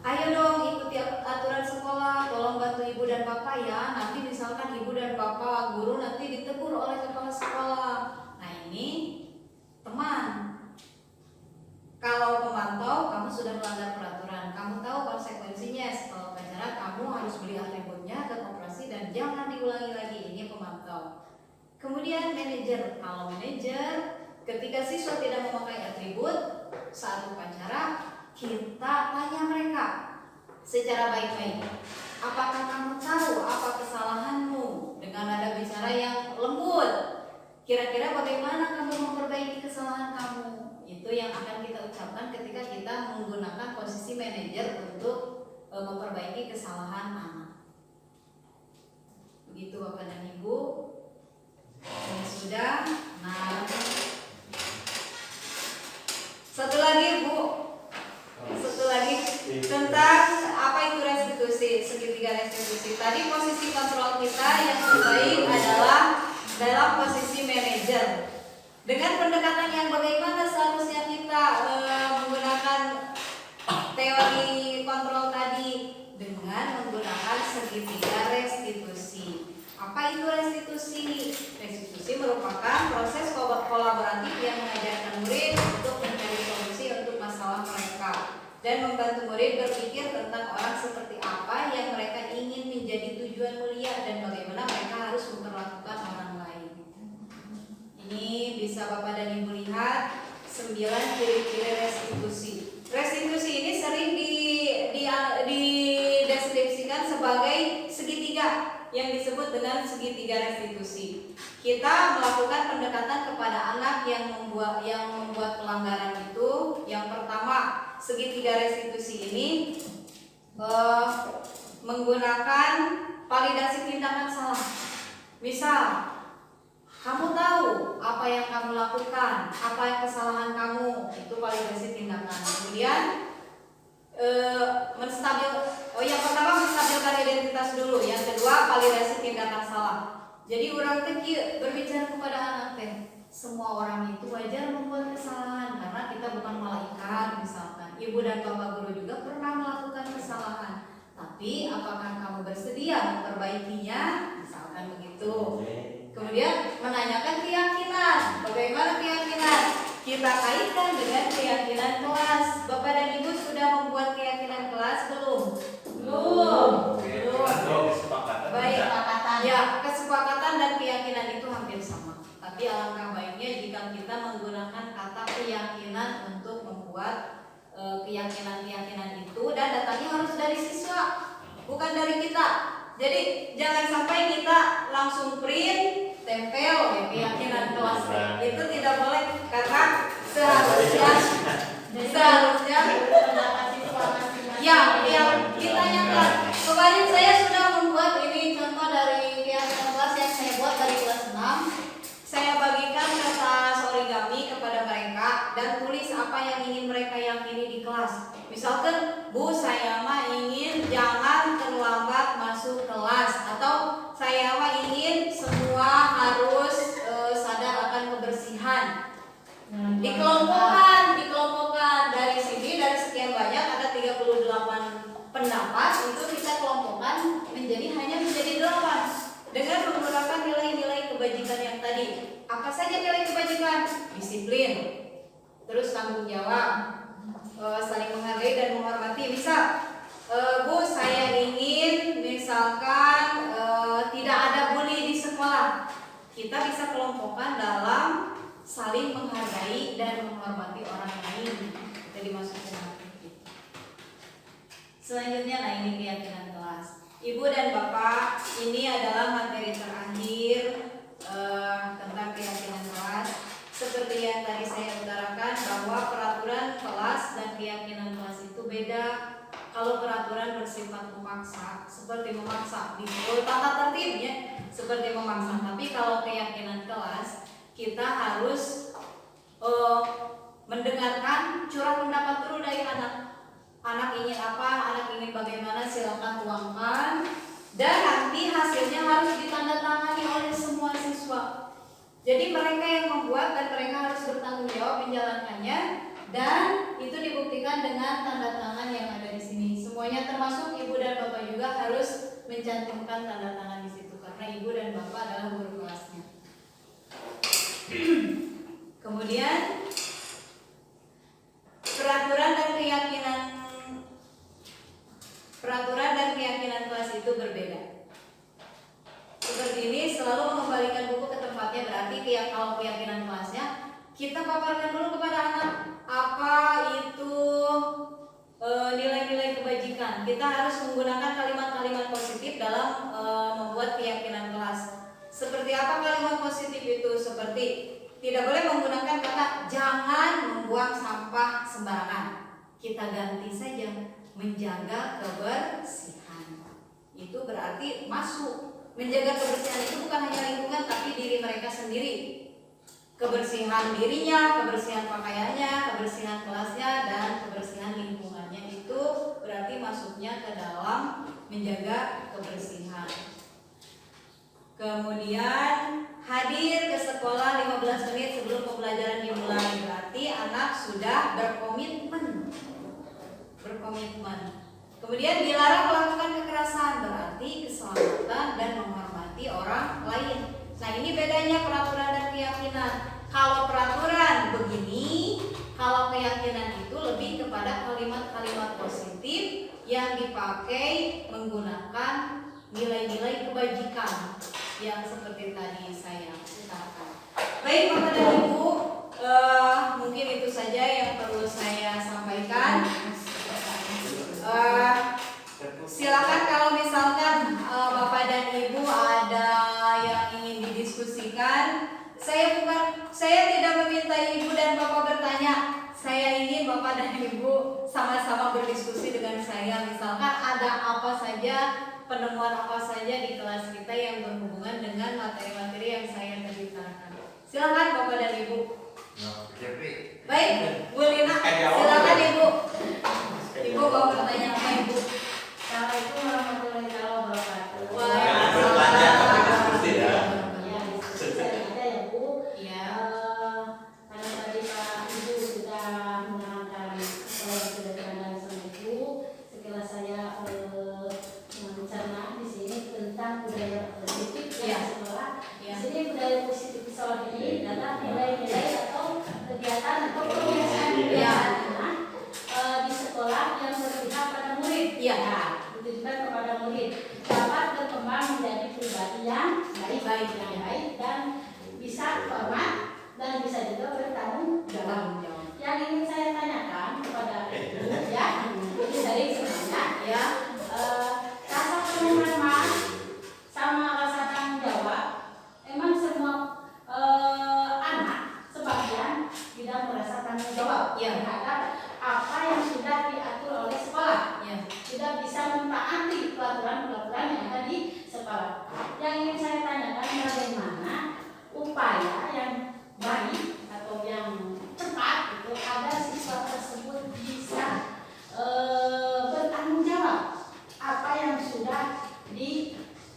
ayo dong ikuti aturan sekolah, tolong bantu ibu dan bapak ya. Nanti misalkan ibu dan bapak guru nanti ditegur oleh kepala sekolah. Nah, ini teman. Kalau pemantau, kamu sudah melanggar peraturan, kamu tahu konsekuensinya. Setelah upacara kamu harus beli atributnya ke koperasi dan jangan diulangi lagi. Ini pemantau. Kemudian manajer. Kalau manajer, ketika siswa tidak memakai atribut saat upacara, kita tanya mereka secara baik-baik. Apakah kamu tahu apa kesalahanmu? Dengan nada bicara yang lembut. Kira-kira bagaimana kamu memperbaiki kesalahan kamu? Itu yang akan kita ucapkan ketika kita menggunakan posisi manajer untuk memperbaiki kesalahan anak. Begitu Bapak dan Ibu. Ini sudah. Nah, satu lagi Bu. Satu lagi tentang apa itu restitusi, segitiga restitusi. Tadi posisi posisi kontrol kita yang terbaik adalah dalam posisi manajer. Dengan pendekatan yang bagaimana seharusnya kita menggunakan teori kontrol tadi dengan menggunakan segitiga restitusi. Apa itu restitusi? Restitusi merupakan proses kolaboratif yang mengajarkan murid untuk mencari solusi untuk masalah mereka dan membantu murid berpikir tentang orang seperti apa yang mereka ingin menjadi tujuan mulia dan bagaimana mereka harus memperlakukan orang lain. Ini bisa Bapak dan Ibu lihat 9 ciri-ciri restitusi. Restitusi ini sering dideskripsikan sebagai segitiga yang disebut dengan segitiga restitusi. Kita melakukan pendekatan kepada anak yang membuat pelanggaran itu. Yang pertama, segitiga restitusi ini menggunakan validasi tindakan salah. Misal, kamu tahu apa yang kamu lakukan, apa yang kesalahan kamu, itu validasi tindakan. Kemudian yang pertama menstabilkan identitas dulu, yang kedua validasi tindakan salah. Jadi orang kecil berbicara kepada anak teh, semua orang itu wajar membuat kesalahan karena kita bukan malaikat misalkan. Ibu dan bapak guru juga pernah melakukan kesalahan. Tapi apakah kamu bersedia memperbaikinya? Misalkan begitu. Kemudian menanyakan keyakinan. Bagaimana keyakinan? Kita kaitkan dengan keyakinan kelas. Bapak dan Ibu sudah membuat keyakinan kelas belum? Belum. Baik. Ya, kesepakatan dan keyakinan itu hampir sama. Tapi alangkah baiknya jika kita menggunakan kata keyakinan untuk membuat keyakinan-keyakinan itu, dan datanya harus dari siswa, bukan dari kita. Jadi jangan sampai kita langsung print, tempel ya keyakinan kelasnya. Itu tidak boleh karena seharusnya ya yang ditanyakan. Kemarin saya sudah membuat ini contoh dari keyakinan kelas yang saya buat dari kelas 6. Saya bagikan kertas origami kepada mereka dan tulis apa yang ingin mereka yakini di kelas. Misalkan, Bu, saya mah ingin jangan terlambat masuk kelas, atau saya mah ingin semua harus sadar akan kebersihan. Dikelompokkan dari sini, dari sekian banyak ada 38 pendapat, itu kita kelompokkan menjadi 8 dengan menggunakan nilai-nilai kebajikan yang tadi. Apa saja nilai kebajikan? Disiplin, terus tanggung jawab, saling menghargai dan menghormati. Misal, Bu, saya ingin misalkan tidak ada bully di sekolah. Kita bisa kelompokkan dalam saling menghargai dan menghormati orang lain. Kita dimasukkan. Selanjutnya, nah ini keyakinan kelas. Ibu dan Bapak, ini adalah materi terakhir tentang keyakinan kelas. Seperti yang tadi saya utarakan bahwa peraturan kelas dan keyakinan kelas itu beda. Kalau peraturan bersifat memaksa, seperti memaksa di tata tertibnya, seperti memaksa. Tapi kalau keyakinan kelas, kita harus mendengarkan curah pendapat dulu dari anak. Anak ingin apa, anak ingin bagaimana, silakan tuangkan. Dan nanti hasilnya harus ditandatangani oleh semua siswa. Jadi mereka yang membuat dan mereka harus bertanggung jawab menjalankannya. Dan itu dibuktikan dengan tanda tangan yang ada di sini. Semuanya termasuk ibu dan bapak juga harus mencantumkan tanda tangan di situ karena ibu dan bapak adalah guru kelasnya. Kemudian peraturan dan keyakinan kelas itu berbeda. Seperti ini, selalu mengembalikan buku ke tempatnya, berarti kalau keyakinan kelasnya kita paparkan dulu kepada anak apa itu nilai-nilai kebajikan. Kita harus menggunakan kalimat-kalimat positif dalam membuat keyakinan kelas. Seperti apa kalimat positif itu? Seperti tidak boleh menggunakan kata jangan membuang sampah sembarangan. Kita ganti saja menjaga kebersihan. Itu berarti masuk. Menjaga kebersihan itu bukan hanya lingkungan tapi diri mereka sendiri. Kebersihan dirinya, kebersihan pakaiannya, kebersihan kelasnya, dan kebersihan lingkungannya itu berarti masuknya ke dalam menjaga kebersihan. Kemudian hadir ke sekolah 15 menit sebelum pembelajaran dimulai, berarti anak sudah berkomitmen. Kemudian dilarang melakukan kekerasan, berarti keselamatan dan menghormati orang lain. Nah, ini bedanya peraturan dan keyakinan. Kalau peraturan begini, kalau keyakinan itu lebih kepada kalimat-kalimat positif yang dipakai menggunakan nilai-nilai kebajikan yang seperti tadi saya katakan. Baik Bapak dan Ibu, mungkin itu saja yang perlu saya sampaikan. Silakan kalau misalkan Bapak dan Ibu ada yang ingin didiskusikan. Saya tidak meminta Ibu dan Bapak bertanya. Saya ingin Bapak dan Ibu sama-sama berdiskusi dengan saya. Misalkan ada apa saja, penemuan apa saja di kelas kita yang berhubungan dengan materi-materi yang saya ceritakan. Silakan Bapak dan Ibu. Baik, Bu Lina, silakan Ibu. Ibu mau bertanya apa Ibu? Assalamualaikum warahmatullahi wabarakatuh. Waalaikumsalam. Ya. Ya, saya ada ya Bu. Iya. Karena tadi Pak Ibu sudah menerangkan apa yang sudah dikandang sama Ibu, sekilas saya mencerna di sini tentang budaya positif di Ya. sekolah. Ya. Di sini budaya positif di sekolah ini adalah nilai-nilai atau kegiatan atau kebiasaan-kebiasaan anak di sekolah yang berpihak pada murid. Iya. Nah, ditujukan kepada murid dapat berkembang menjadi pribadi yang baik dan bisa hormat dan bisa juga bertanggung jawab. Yang ingin saya tanyakan kepada Ibu ya, ini dari sebenarnya Ya. rasa penghormatan sama rasa tanggung jawab, emang semua anak sebagian tidak merasa tanggung jawab Ya. terhadap apa yang sudah diatur oleh sekolah. Ya. Tidak bisa mentaati peraturan-peraturan yang ada di sekolah. Yang ingin saya tanyakan bagaimana upaya yang baik atau yang cepat itu agar siswa tersebut bisa bertanggung jawab apa yang sudah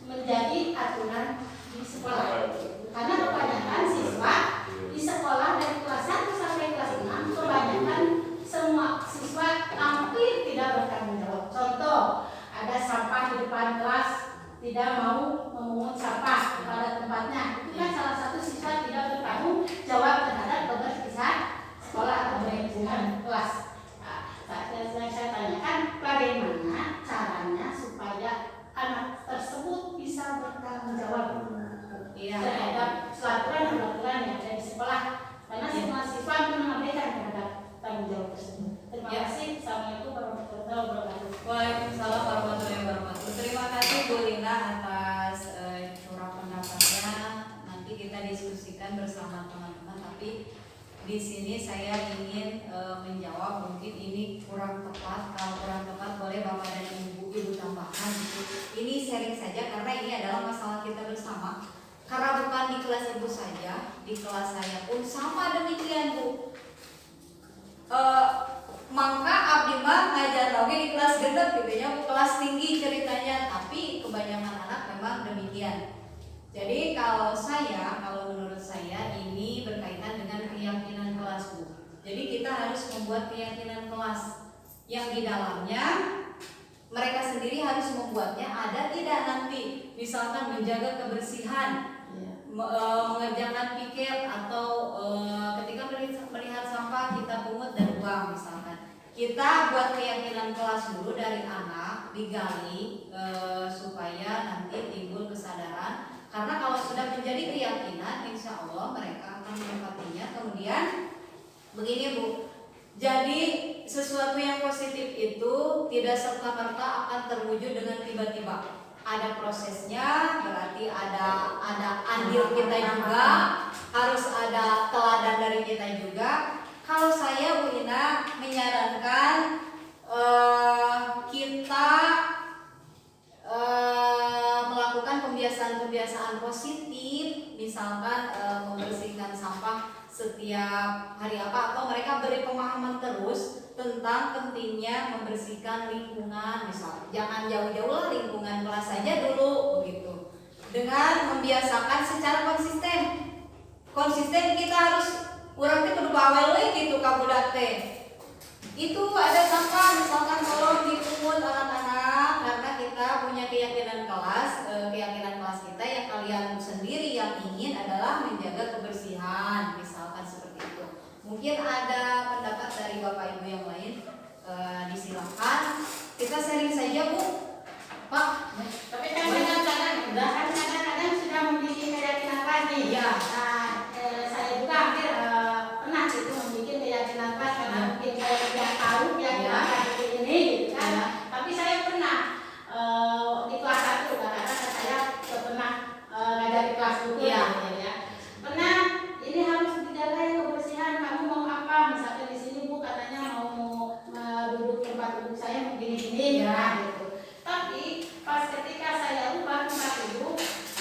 menjadi aturan di sekolah. Karena kebanyakan siswa di sekolah dari kelas 1 sampai kelas 6 kebanyakan semua siswa hampir tidak bertanggung jawab. Contoh, ada sampah di depan kelas, tidak mau memungut sampah pada tempatnya. Itu kan salah satu siswa tidak bertanggung jawab terhadap kebersihan sekolah atau lingkungan kelas. Nah, yang saya tanyakan bagaimana caranya supaya anak tersebut bisa bertanggung jawab terhadap peraturan-peraturan yang ada di sekolah. Karena semua siswa itu mengabaikan terhadap tanggung jawab tersebut. Terima kasih. Assalamualaikum warahmatullahi wabarakatuh. Waalaikumsalam warahmatullahi wabarakatuh. Terima kasih Bu Lina atas curah pendapatnya. Nanti kita diskusikan bersama teman-teman. Tapi di sini saya ingin menjawab, mungkin ini kurang tepat. Kalau kurang tepat boleh Bapak dan Ibu tambahkan. Ini sharing saja karena ini adalah masalah kita bersama. Karena bukan di kelas Ibu saja, di kelas saya pun sama demikian Bu. Maka abdi mah ngajar lagi di kelas gendut gitu ya, kelas tinggi ceritanya, tapi kebanyakan anak memang demikian. Jadi kalau menurut saya ini berkaitan dengan keyakinan kelas Bu. Jadi kita harus membuat keyakinan kelas yang di dalamnya mereka sendiri harus membuatnya, ada tidak nanti misalkan menjaga kebersihan, mengerjakan piket atau ketika melihat sampah kita pungut dan buang misalkan. Kita buat keyakinan kelas dulu dari anak, digali supaya nanti timbul kesadaran. Karena kalau sudah menjadi keyakinan, insya Allah mereka akan menempatinya. Kemudian begini Bu, jadi sesuatu yang positif itu tidak serta-merta akan terwujud dengan tiba-tiba. Ada prosesnya, berarti ada andil kita juga, harus ada teladan dari kita juga. Kalau saya Bu Ina menyarankan kita melakukan pembiasaan-pembiasaan positif, misalkan membersihkan sampah setiap hari atau mereka beri pemahaman terus tentang pentingnya membersihkan lingkungan, misalnya jangan jauh-jauh lah, lingkungan kelas saja dulu begitu. Dengan dibiasakan secara konsisten. Konsisten kita harus urang teh kudu bawel we gitu ka budak teh. Itu ada sampah misalkan tolong dipungut anak-anak karena kita punya keyakinan kelas kita yang kalian sendiri yang ingin adalah menjaga kebersihan misalkan seperti itu. Mungkin ada pendapat dari Bapak Ibu yang lain, disilakan kita sharing saja Bu. Pak, Tapi kan kadang-kadang sudah memiliki keyakinan lagi. Iya. Nah, saya juga hampir pernah itu memiliki keyakinan pas karena mungkin saya tidak tahu keyakinan seperti ini, gitu kan. Iya. Tapi saya pernah di kelas 1 karena saya pernah ngajar di kelas 2 Iya. ya. Pernah ini harus dijaga ya kebersihan. Kamu mau apa? Misalkan di sini Bu katanya mau duduk tempat duduk saya begini-gini ya gitu. Tapi pas ketika saya ubah tempat duduk,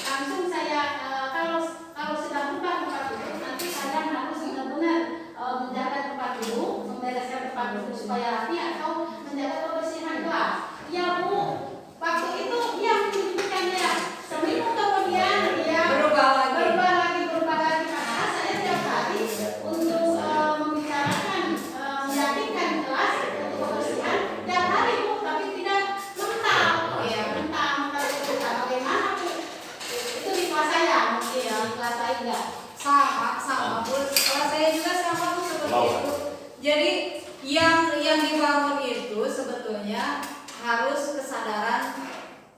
langsung saya kalau sudah ubah tempat duduk, nanti saya harus benar-benar menjaga tempat duduk, membereskan tempat duduk supaya rapi atau menjaga kebersihan kelas. Ya Bu, waktu itu dia menunjukkan ya seminggu kemudian dia berubah lagi. berubah lagi karena saya tiap hari untuk membicarakan menjadikan kelas untuk kebersihan tiap hari Bu, tapi tidak mental. Iya. Mental itu bagaimana Bu? Itu di kelas saya mungkin di kelas lain enggak. Sama Bu. Kalau saya juga sama Bu seperti itu. Jadi yang dibangun itu sebetulnya harus kesadaran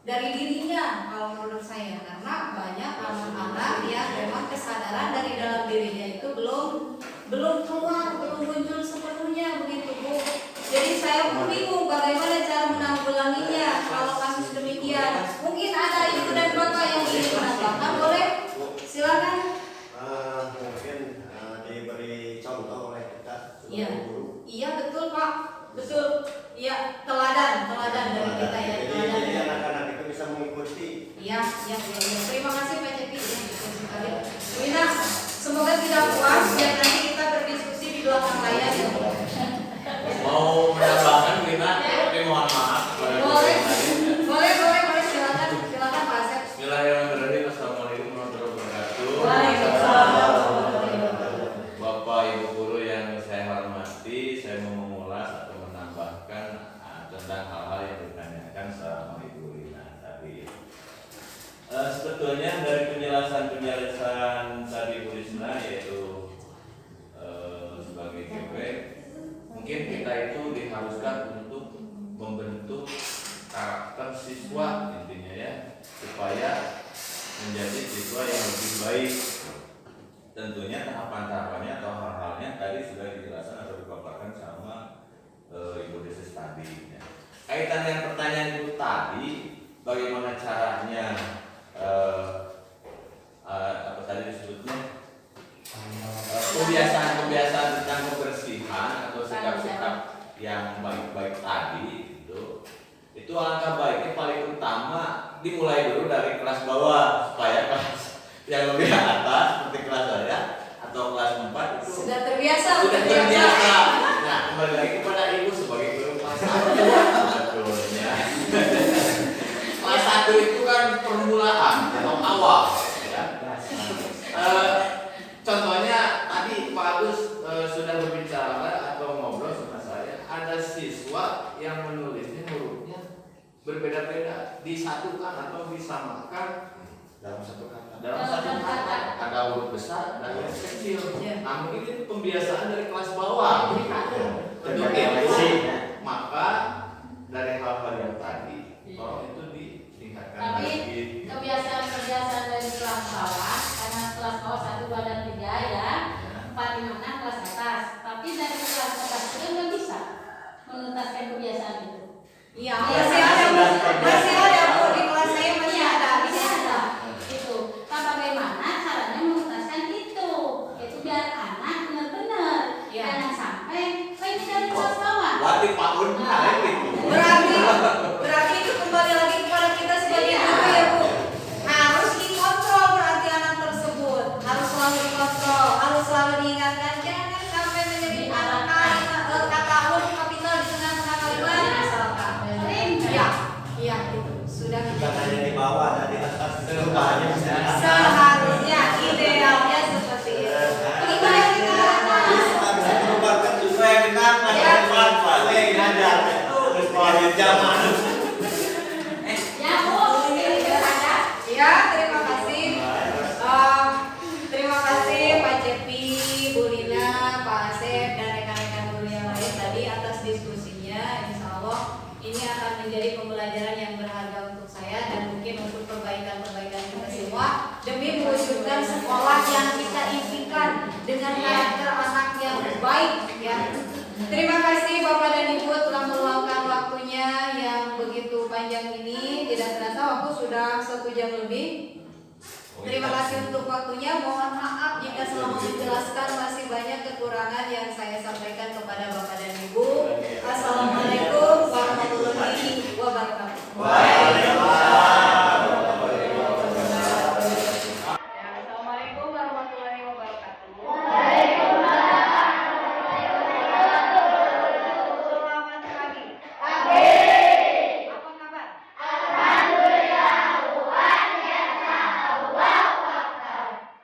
dari dirinya kalau menurut saya, karena banyak anak-anak yang memang kesadaran dari dalam dirinya itu belum keluar, belum muncul sepenuhnya begitu Bu. Jadi saya pun bingung bagaimana cara menanggulanginya kalau kasus demikian. Mungkin ada ibu dan bapak yang ingin menambahkan, boleh silakan. Mungkin diberi contoh oleh kita Iya. sebagai guru. Iya betul Pak, betul. Iya, teladan dari kita ya. Jadi anak-anak itu bisa mengikuti. Iya. Terima kasih Pak Cepi. Wina, semoga tidak puas dan nanti kita berdiskusi di belakang layar ya. Mau menambahkan Wina, tapi mohon maaf. Boleh silakan Pak Asep. Bismillahirrahmanirrahim. Assalamualaikum warahmatullahi wabarakatuh. Waalaikumsalam. Bapak Ibu guru yang saya hormati, saya mau mengulas atau menambahkan tentang hal-hal yang ditanyakan sama Ibu Wina tadi. Sebetulnya dari penjelasan tadi Bu Risna yaitu sebagai GP, mungkin kita itu diharuskan untuk membentuk karakter siswa intinya ya, supaya menjadi siswa yang lebih baik. Tentunya tahapan-tahapannya atau hal-halnya tadi sudah dijelaskan atau dipaparkan sama Ibu Desis tadi. Kaitan dengan pertanyaan Ibu tadi, bagaimana caranya apa tadi disebutnya kebiasaan tentang kebersihan atau sikap-sikap yang baik-baik tadi itu alangkah baiknya paling utama dimulai dulu dari kelas bawah supaya kelas yang lebih atas seperti kelas saya atau kelas 4 itu Sudah terbiasa. Nah, kembali lagi kepada Ibu sebagai guru kelas 1 sebetulnya. Kelas 1 itu kan permulaan atau awal ya. Contohnya tadi Pak Agus sudah berbicara atau ngobrol sama saya, ada siswa yang menulisnya hurufnya berbeda-beda, disatukan atau disamakan Dalam satu kata. dalam satu kata. Ada huruf besar dan huruf kecil. Ya. Nah, mungkin itu pembiasaan dari kelas bawah. Untuk itu, maka dari hal-hal yang tadi, kalau itu ditingkatkan Tapi lagi. kebiasaan dari kelas bawah, karena kelas bawah 1, 2, dan 3 ya, 4, 5, 6 kelas atas. Tapi dari kelas atas itu nggak bisa menuntaskan kebiasaan itu. Iya, masih ada Bu, di kelas saya masih ada. Masih ada. Itu. Nah, bagaimana caranya menuntaskan itu? Itu biar anak benar-benar Iya. jangan sampai ini dari kelas bawah. Wati Pak Un, Berarti itu kembali lagi kepada kita sebagai guru ya Bu. Harus dikontrol berarti anak tersebut. Harus selalu dikontrol, harus selalu diingatkan jangan sampai menjadi anak kata huruf kapital di tengah-tengah kalimat misalkan. Sering Seharusnya idealnya seperti itu. Gimana kita? Bisa merupakan sesuai dengan Ya. zaman. Ya Bu, ini ada. Ya, terima kasih. Terima kasih Pak Cepi, Bu Lina, Pak Asep, dan rekan-rekan guru yang lain tadi atas diskusinya. Insya Allah ini akan menjadi pembelajaran yang berharga untuk saya dan mungkin untuk perbaikan-perbaikan kita semua demi mewujudkan sekolah yang kita impikan dengan karakter anak yang baik. Ya. Terima kasih Bapak dan Ibu telah meluangkan waktunya yang begitu panjang ini. Tidak terasa waktu sudah 1 jam lebih. Terima kasih untuk waktunya. Mohon maaf jika selama menjelaskan masih banyak kekurangan yang saya sampaikan kepada Bapak dan Ibu. Assalamualaikum warahmatullahi wabarakatuh. Ya, Assalamualaikum warahmatullahi wabarakatuh. Selamat pagi. Apa kabar?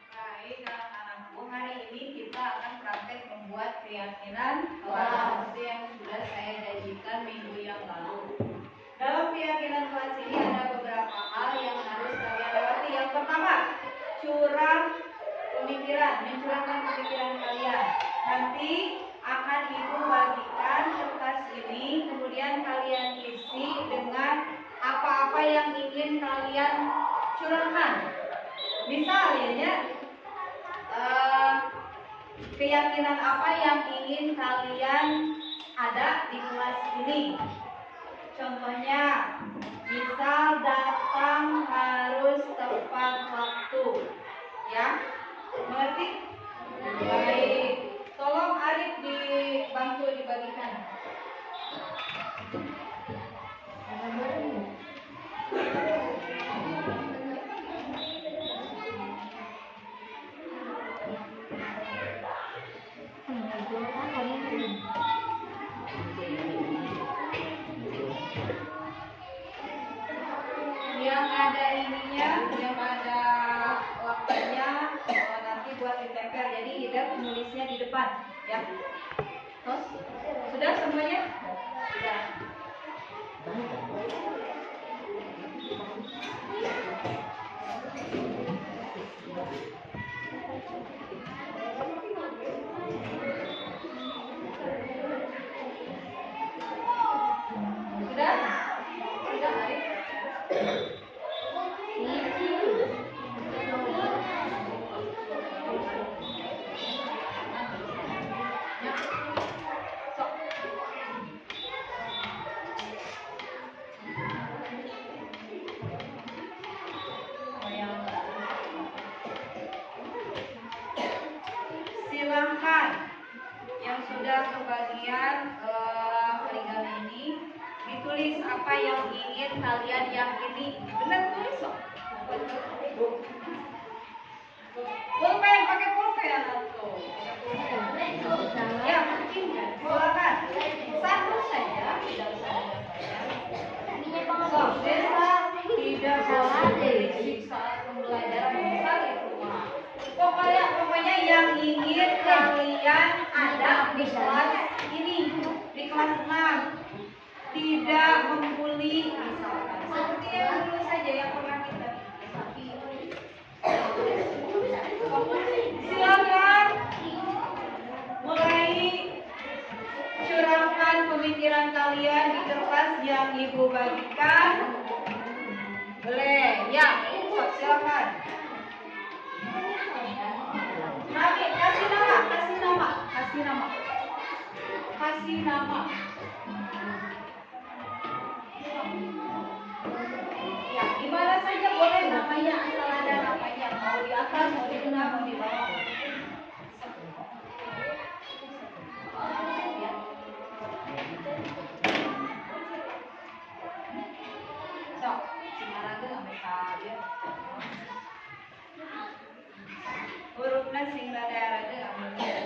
Baik, anak-anakku, hari ini kita akan praktek membuat keyakinan seperti yang sudah saya janjikan minggu yang lalu. Dalam keyakinan kelas ini ada beberapa hal yang harus kalian lewati. Yang pertama, curang pemikiran, mencurahkan pemikiran kalian. Nanti akan Ibu bagikan kertas ini, kemudian kalian isi dengan apa-apa yang ingin kalian curahkan. Misalnya, keyakinan apa yang ingin kalian ada di kelas ini. Contohnya, misal datang harus tepat waktu. Ya, mengerti? Baik, tolong Arif dibantu dibagikan. Yang ada ininya, yang ada waktunya, nanti buat ditempel. Jadi tidak nulisnya di depan, ya. Terus, sudah semuanya? Sudah. Sudah? Sudah, Arif? Ya. Sok. Silahkan yang sudah kebagian origami ini ditulis apa yang ingin kalian yakini. Benar tulis kok. Pulpen, pakai pulpen atau ya mungkin silakan satu saja, tidak usah banyak. So, desa tidak boleh berisik saat pembelajaran besar itu mah. Pokoknya yang ingin kalian ada di kelas ini, di kelas 6, tidak membuli misalkan. Seperti yang dulu saja yang pernah kita silakan mulai curahkan pemikiran kalian di kertas yang Ibu bagikan. Boleh, ya, silakan. Nabi, kasih nama. Ya, gimana saja boleh namanya, asal ada namanya. Mau di atas, mau di tengah, mau di bawah. Ya. Sok, Singarage sampai kaget. Hurufnya sing rada-rada ambil.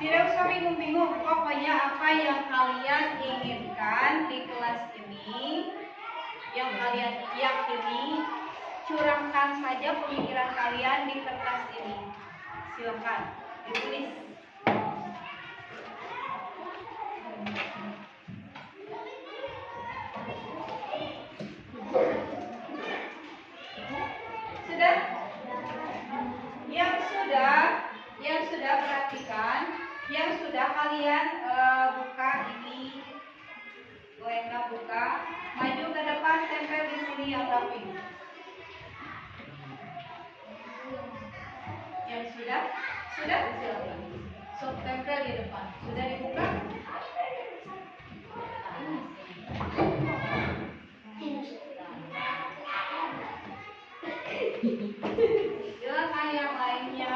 Tidak usah bingung-bingung, pokoknya apa yang kalian inginkan di kelas ini, yang kalian yakini, curahkan saja pemikiran kalian di kertas ini. Silakan ditulis. Sudah? Yang sudah perhatikan, yang sudah kalian buka ini, Lena buka, maju ke depan, tempel di sini yang rapi. Yang sudah silakan. So, tempel di depan. Sudah dibuka? Silakan yang lainnya.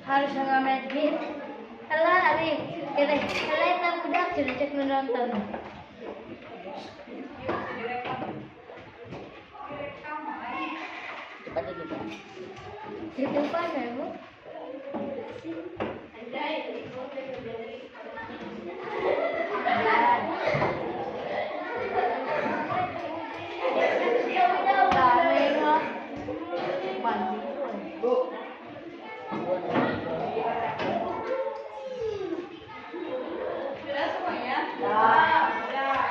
Harus ngamet bit. Halo Arif, kira kalian budak sudah cek menonton. Cepat itu. Di depan ya bu. Sudah semuanya? Sudah.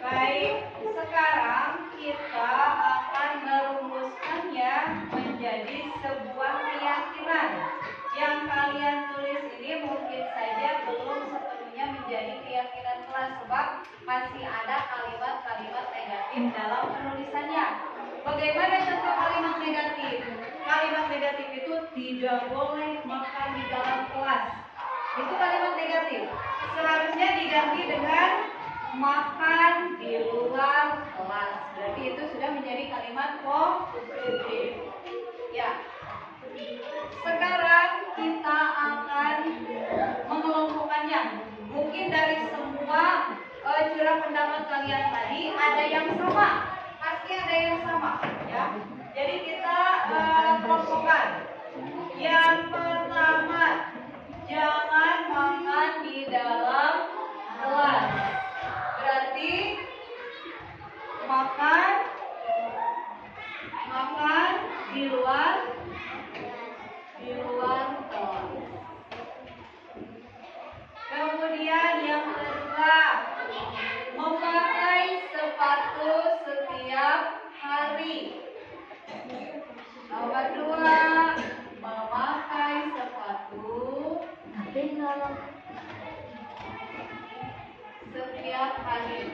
Baik, sekarang kita akan merumuskannya menjadi sebuah keyakinan. Yang kalian tulis ini mungkin saja belum sepenuhnya menjadi keyakinan kelas, sebab masih ada kalimat-kalimat negatif dalam penulisannya. Bagaimana contoh kalimat negatif? Kalimat negatif itu tidak boleh makan di dalam kelas. Itu kalimat negatif. Seharusnya diganti dengan makan di luar kelas. Berarti itu sudah menjadi kalimat positif. Ya. Sekarang kita akan mengelompokkannya. Mungkin dari semua curah pendapat kalian tadi ada yang sama. Pasti ada yang sama, ya. Jadi kita kelompokkan. Yang pertama, jangan makan di dalam kelas. Berarti makan di luar kelas. Kemudian yang kedua, memakai sepatu setiap hari. Nomor 2, memakai sepatu setiap hari.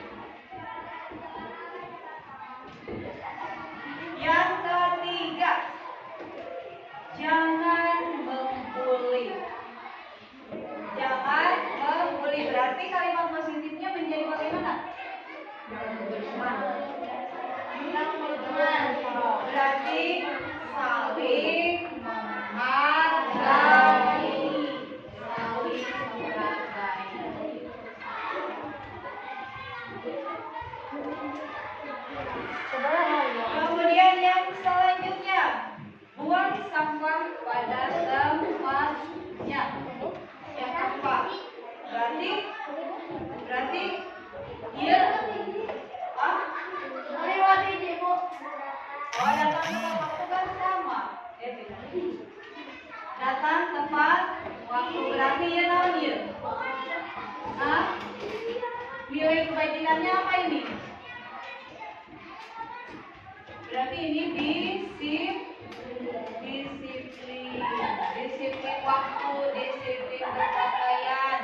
Yang ketiga, jangan membuli. Jangan membuli. Berarti kalimat positifnya menjadi bagaimana? Berarti saling menghargai. Saling menghargai. Kemudian yang selanjutnya, buang sampah pada tempatnya. Yang keempat, berarti iya. Oh, datang tepat waktu kan sama. Datang tepat waktu berarti ya naon ya? Nilai kebajikannya apa ini? Berarti ini disiplin waktu, disiplin berpakaian.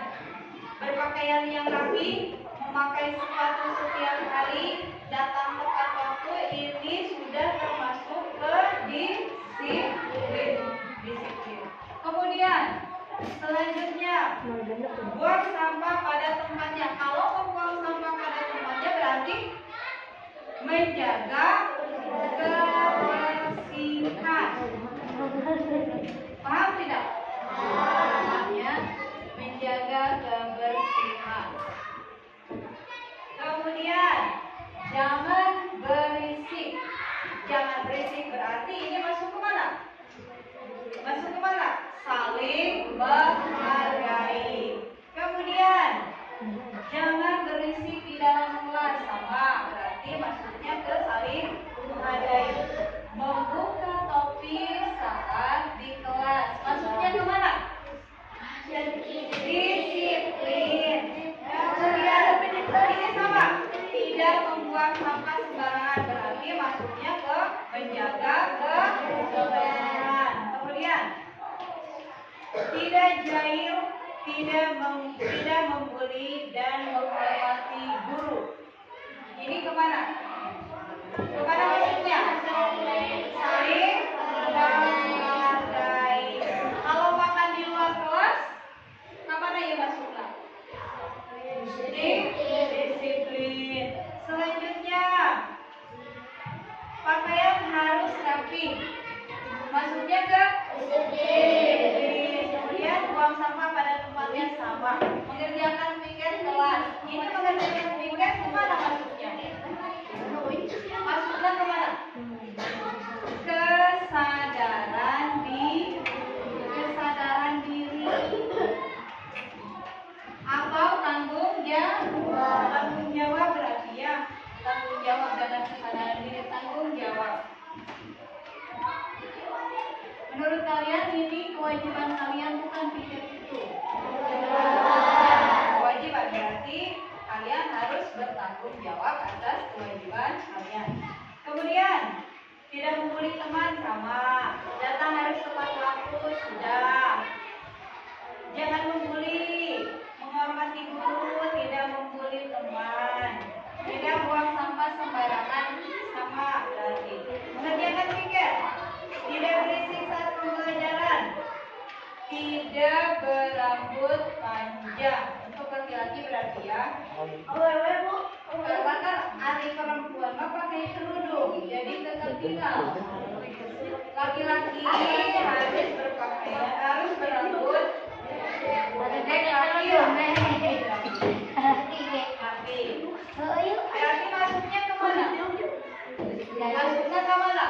Berpakaian yang rapi, memakai sepatu setiap hari, datang tepat waktu, ini sudah termasuk ke disiplin. Kemudian selanjutnya, buang sampah pada tempatnya. Kalau membuang sampah pada tempatnya berarti menjaga kebersihan. Paham tidak? Namanya menjaga kebersihan. Kemudian jangan berisik. Jangan berisik berarti ini masuk ke mana? Masuk ke mana? Saling menghargai. Kemudian jangan berisik di dalam kelas, sama berarti maksudnya ke saling menghargai. Membuka topi saat di kelas, maksudnya ke mana? Disiplin. Kemudian ini sama, tidak membuang sampah sembarangan, berarti maksudnya ke menjaga kebersihan. Kemudian tidak jahil, tidak membuli dan menghormati guru. Ini kemana? Kemana maksudnya? Saling menghargai. Kalau makan di luar kelas, kemana ya masuknya? Disiplin. Selanjutnya, pakaian harus rapi. Maksudnya ke disiplin. Kemudian buang sampah pada tempatnya sama. Mengerjakan piket kelas. Ini mengerjakan piket kemana maksudnya? Maksudnya kemana? Kesadaran diri. Atau tanggung jawab berarti ya. Tanggung jawab dalam kesadaran diri, tanggung jawab. Menurut kalian ini kewajiban kalian bukan piket itu? Kewajiban berarti kalian harus bertanggung jawab atas kewajiban kalian. Kemudian tidak membuli teman, sama. Datang harus tepat waktu, sudah. Jangan membuli. Menghormati guru, tidak membuli teman. Tidak buang sampah sembarangan, sama berarti. Mengerjakan piket. Tidak berisik saat pembelajaran. Tidak berambut panjang. Untuk laki-laki berarti ya. Karena kan hari perempuan mah pakai kerudung, jadi ketinggal. Laki-laki harus berpakaian, harus berambut pendek, rapi. Berarti masuknya kemana? Masuknya kemana?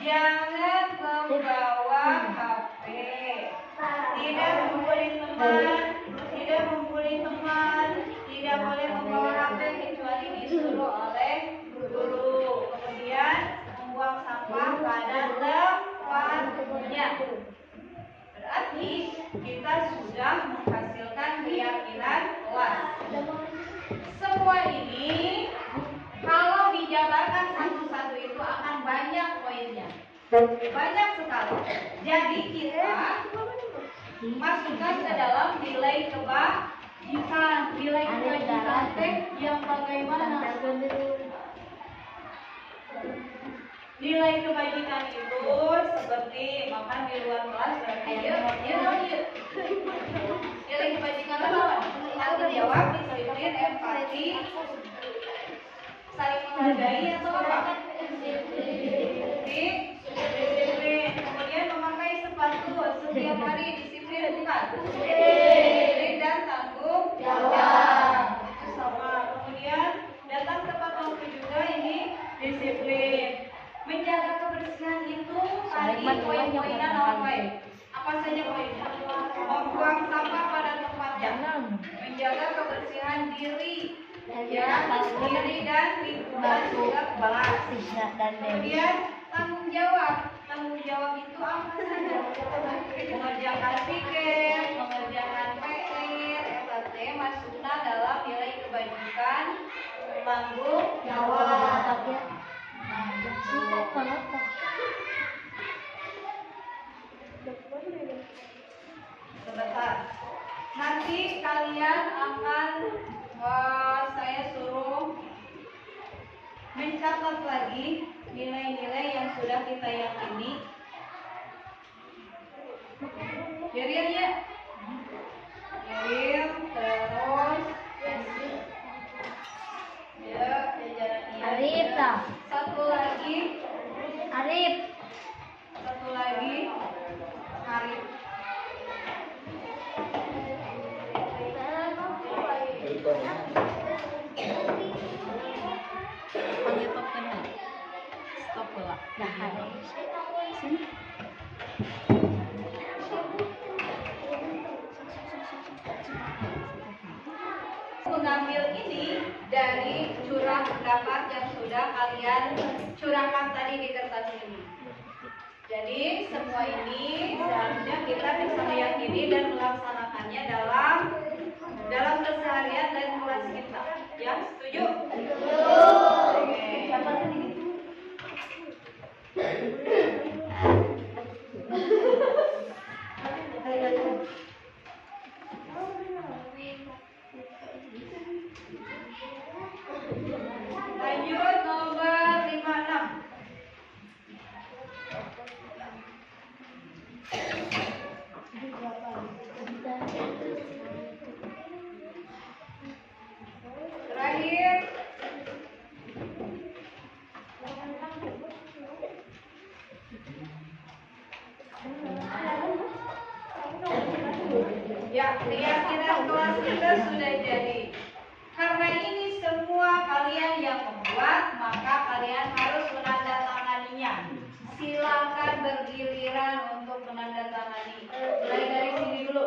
Jangan membawa HP. Tidak membuli teman, tidak membuli teman, tidak boleh membawa HP kecuali disuruh oleh guru. Kemudian membuang sampah pada tempatnya. Berarti kita sudah menghasilkan keyakinan kelas. Semua ini kalau dijabarkan satu-satu itu akan banyak poinnya. Banyak sekali. Jadi kita masukkan ke dalam nilai kebajikan. Nilai kebajikan yang bagaimana? Nilai kebajikan itu seperti makan di luar kelas berarti nilai kebajikan apa? Tanggung jawab, disiplin, empati, saling menghargai atau apa? Disiplin. Kemudian memakai sepatu setiap hari, disiplin bukan? Disiplin dan tanggung jawab. Itu sama. Kemudian datang tepat waktu juga ini disiplin. Menjaga kebersihan itu tadi poin-poinnya apa saja poinnya? Membuang sampah pada tempatnya. Menjaga kebersihan diri, diri dan lingkungan juga bersih. Kemudian tanggung jawab. Tanggung jawab itu apa saja? Mengerjakan tiket, mengerjakan PR, FAT masuklah dalam nilai kebajikan tanggung jawab. Sebentar. Nanti kalian akan saya suruh mencatat lagi nilai-nilai yang sudah kita yakini. Jeril ya. Jeril terus ya jajaran Arif tak? Satu lagi Arif. Satu lagi Arif. Panggil top kan? Stop pula. Nah, sini. Mengambil ini dari curah pendapat yang sudah kalian curahkan tadi di kertas ini. Jadi semua ini seharusnya kita bisa meyakini dan melaksanakannya dalam keseharian dan kelas kita. Ya, setuju? Oke. Lanjut nomor 56. Terakhir. Ya, keyakinan kelas kita sudah jadi. Karena ini semua kalian yang membuat, maka kalian harus menandatanganinya. Silakan bergiliran untuk menandatangani. Mulai dari sini dulu.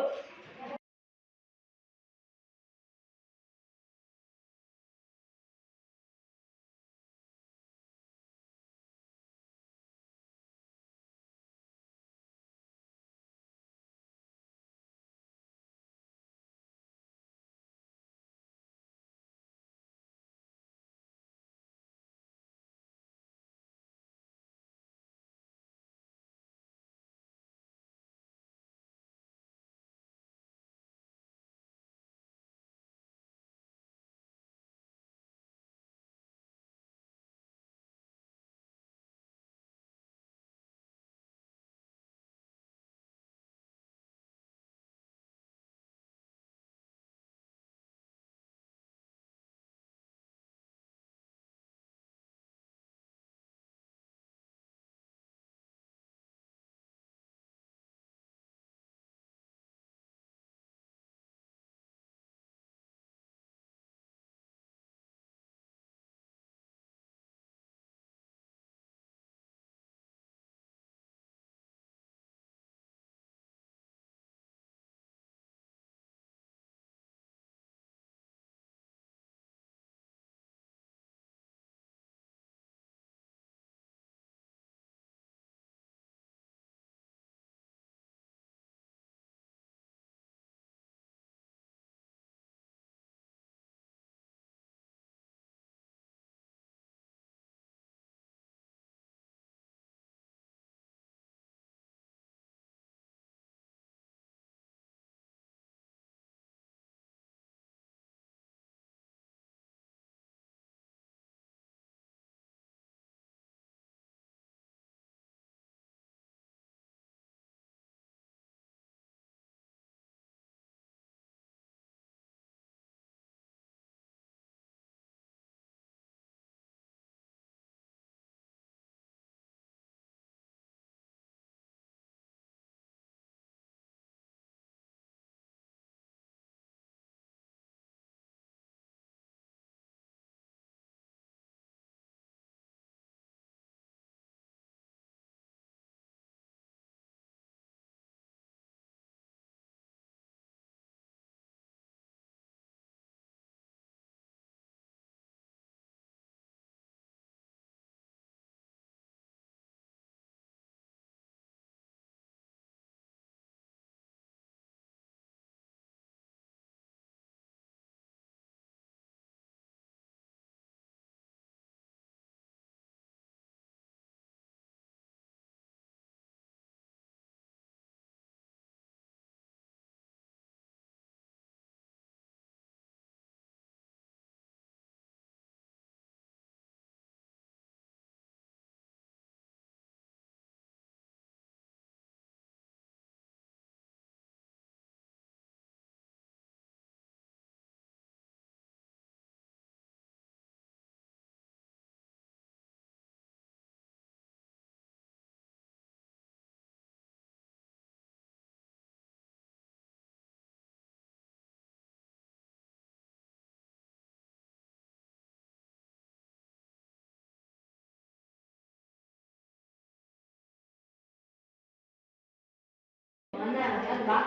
mendengarkan, Pak.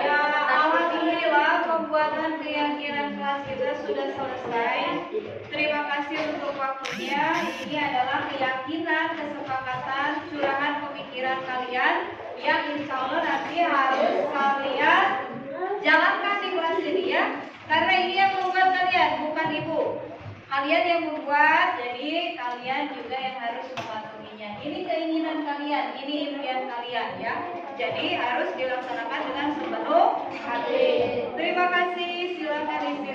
Ya, alhamdulillah pembuatan keyakinan kelas kita sudah selesai. Terima kasih untuk waktunya. Ini adalah keyakinan, kesepakatan, curahan pemikiran kalian yang insya Allah nanti harus kalian jalankan di kelas ini ya. Karena ini yang membuat kalian, bukan ibu. Kalian yang membuat, jadi kalian juga yang harus mematuhinya. Ini keinginan kalian, ini impian kalian ya. Jadi harus dilaksanakan dengan sepenuh hati. Terima kasih, silakan isi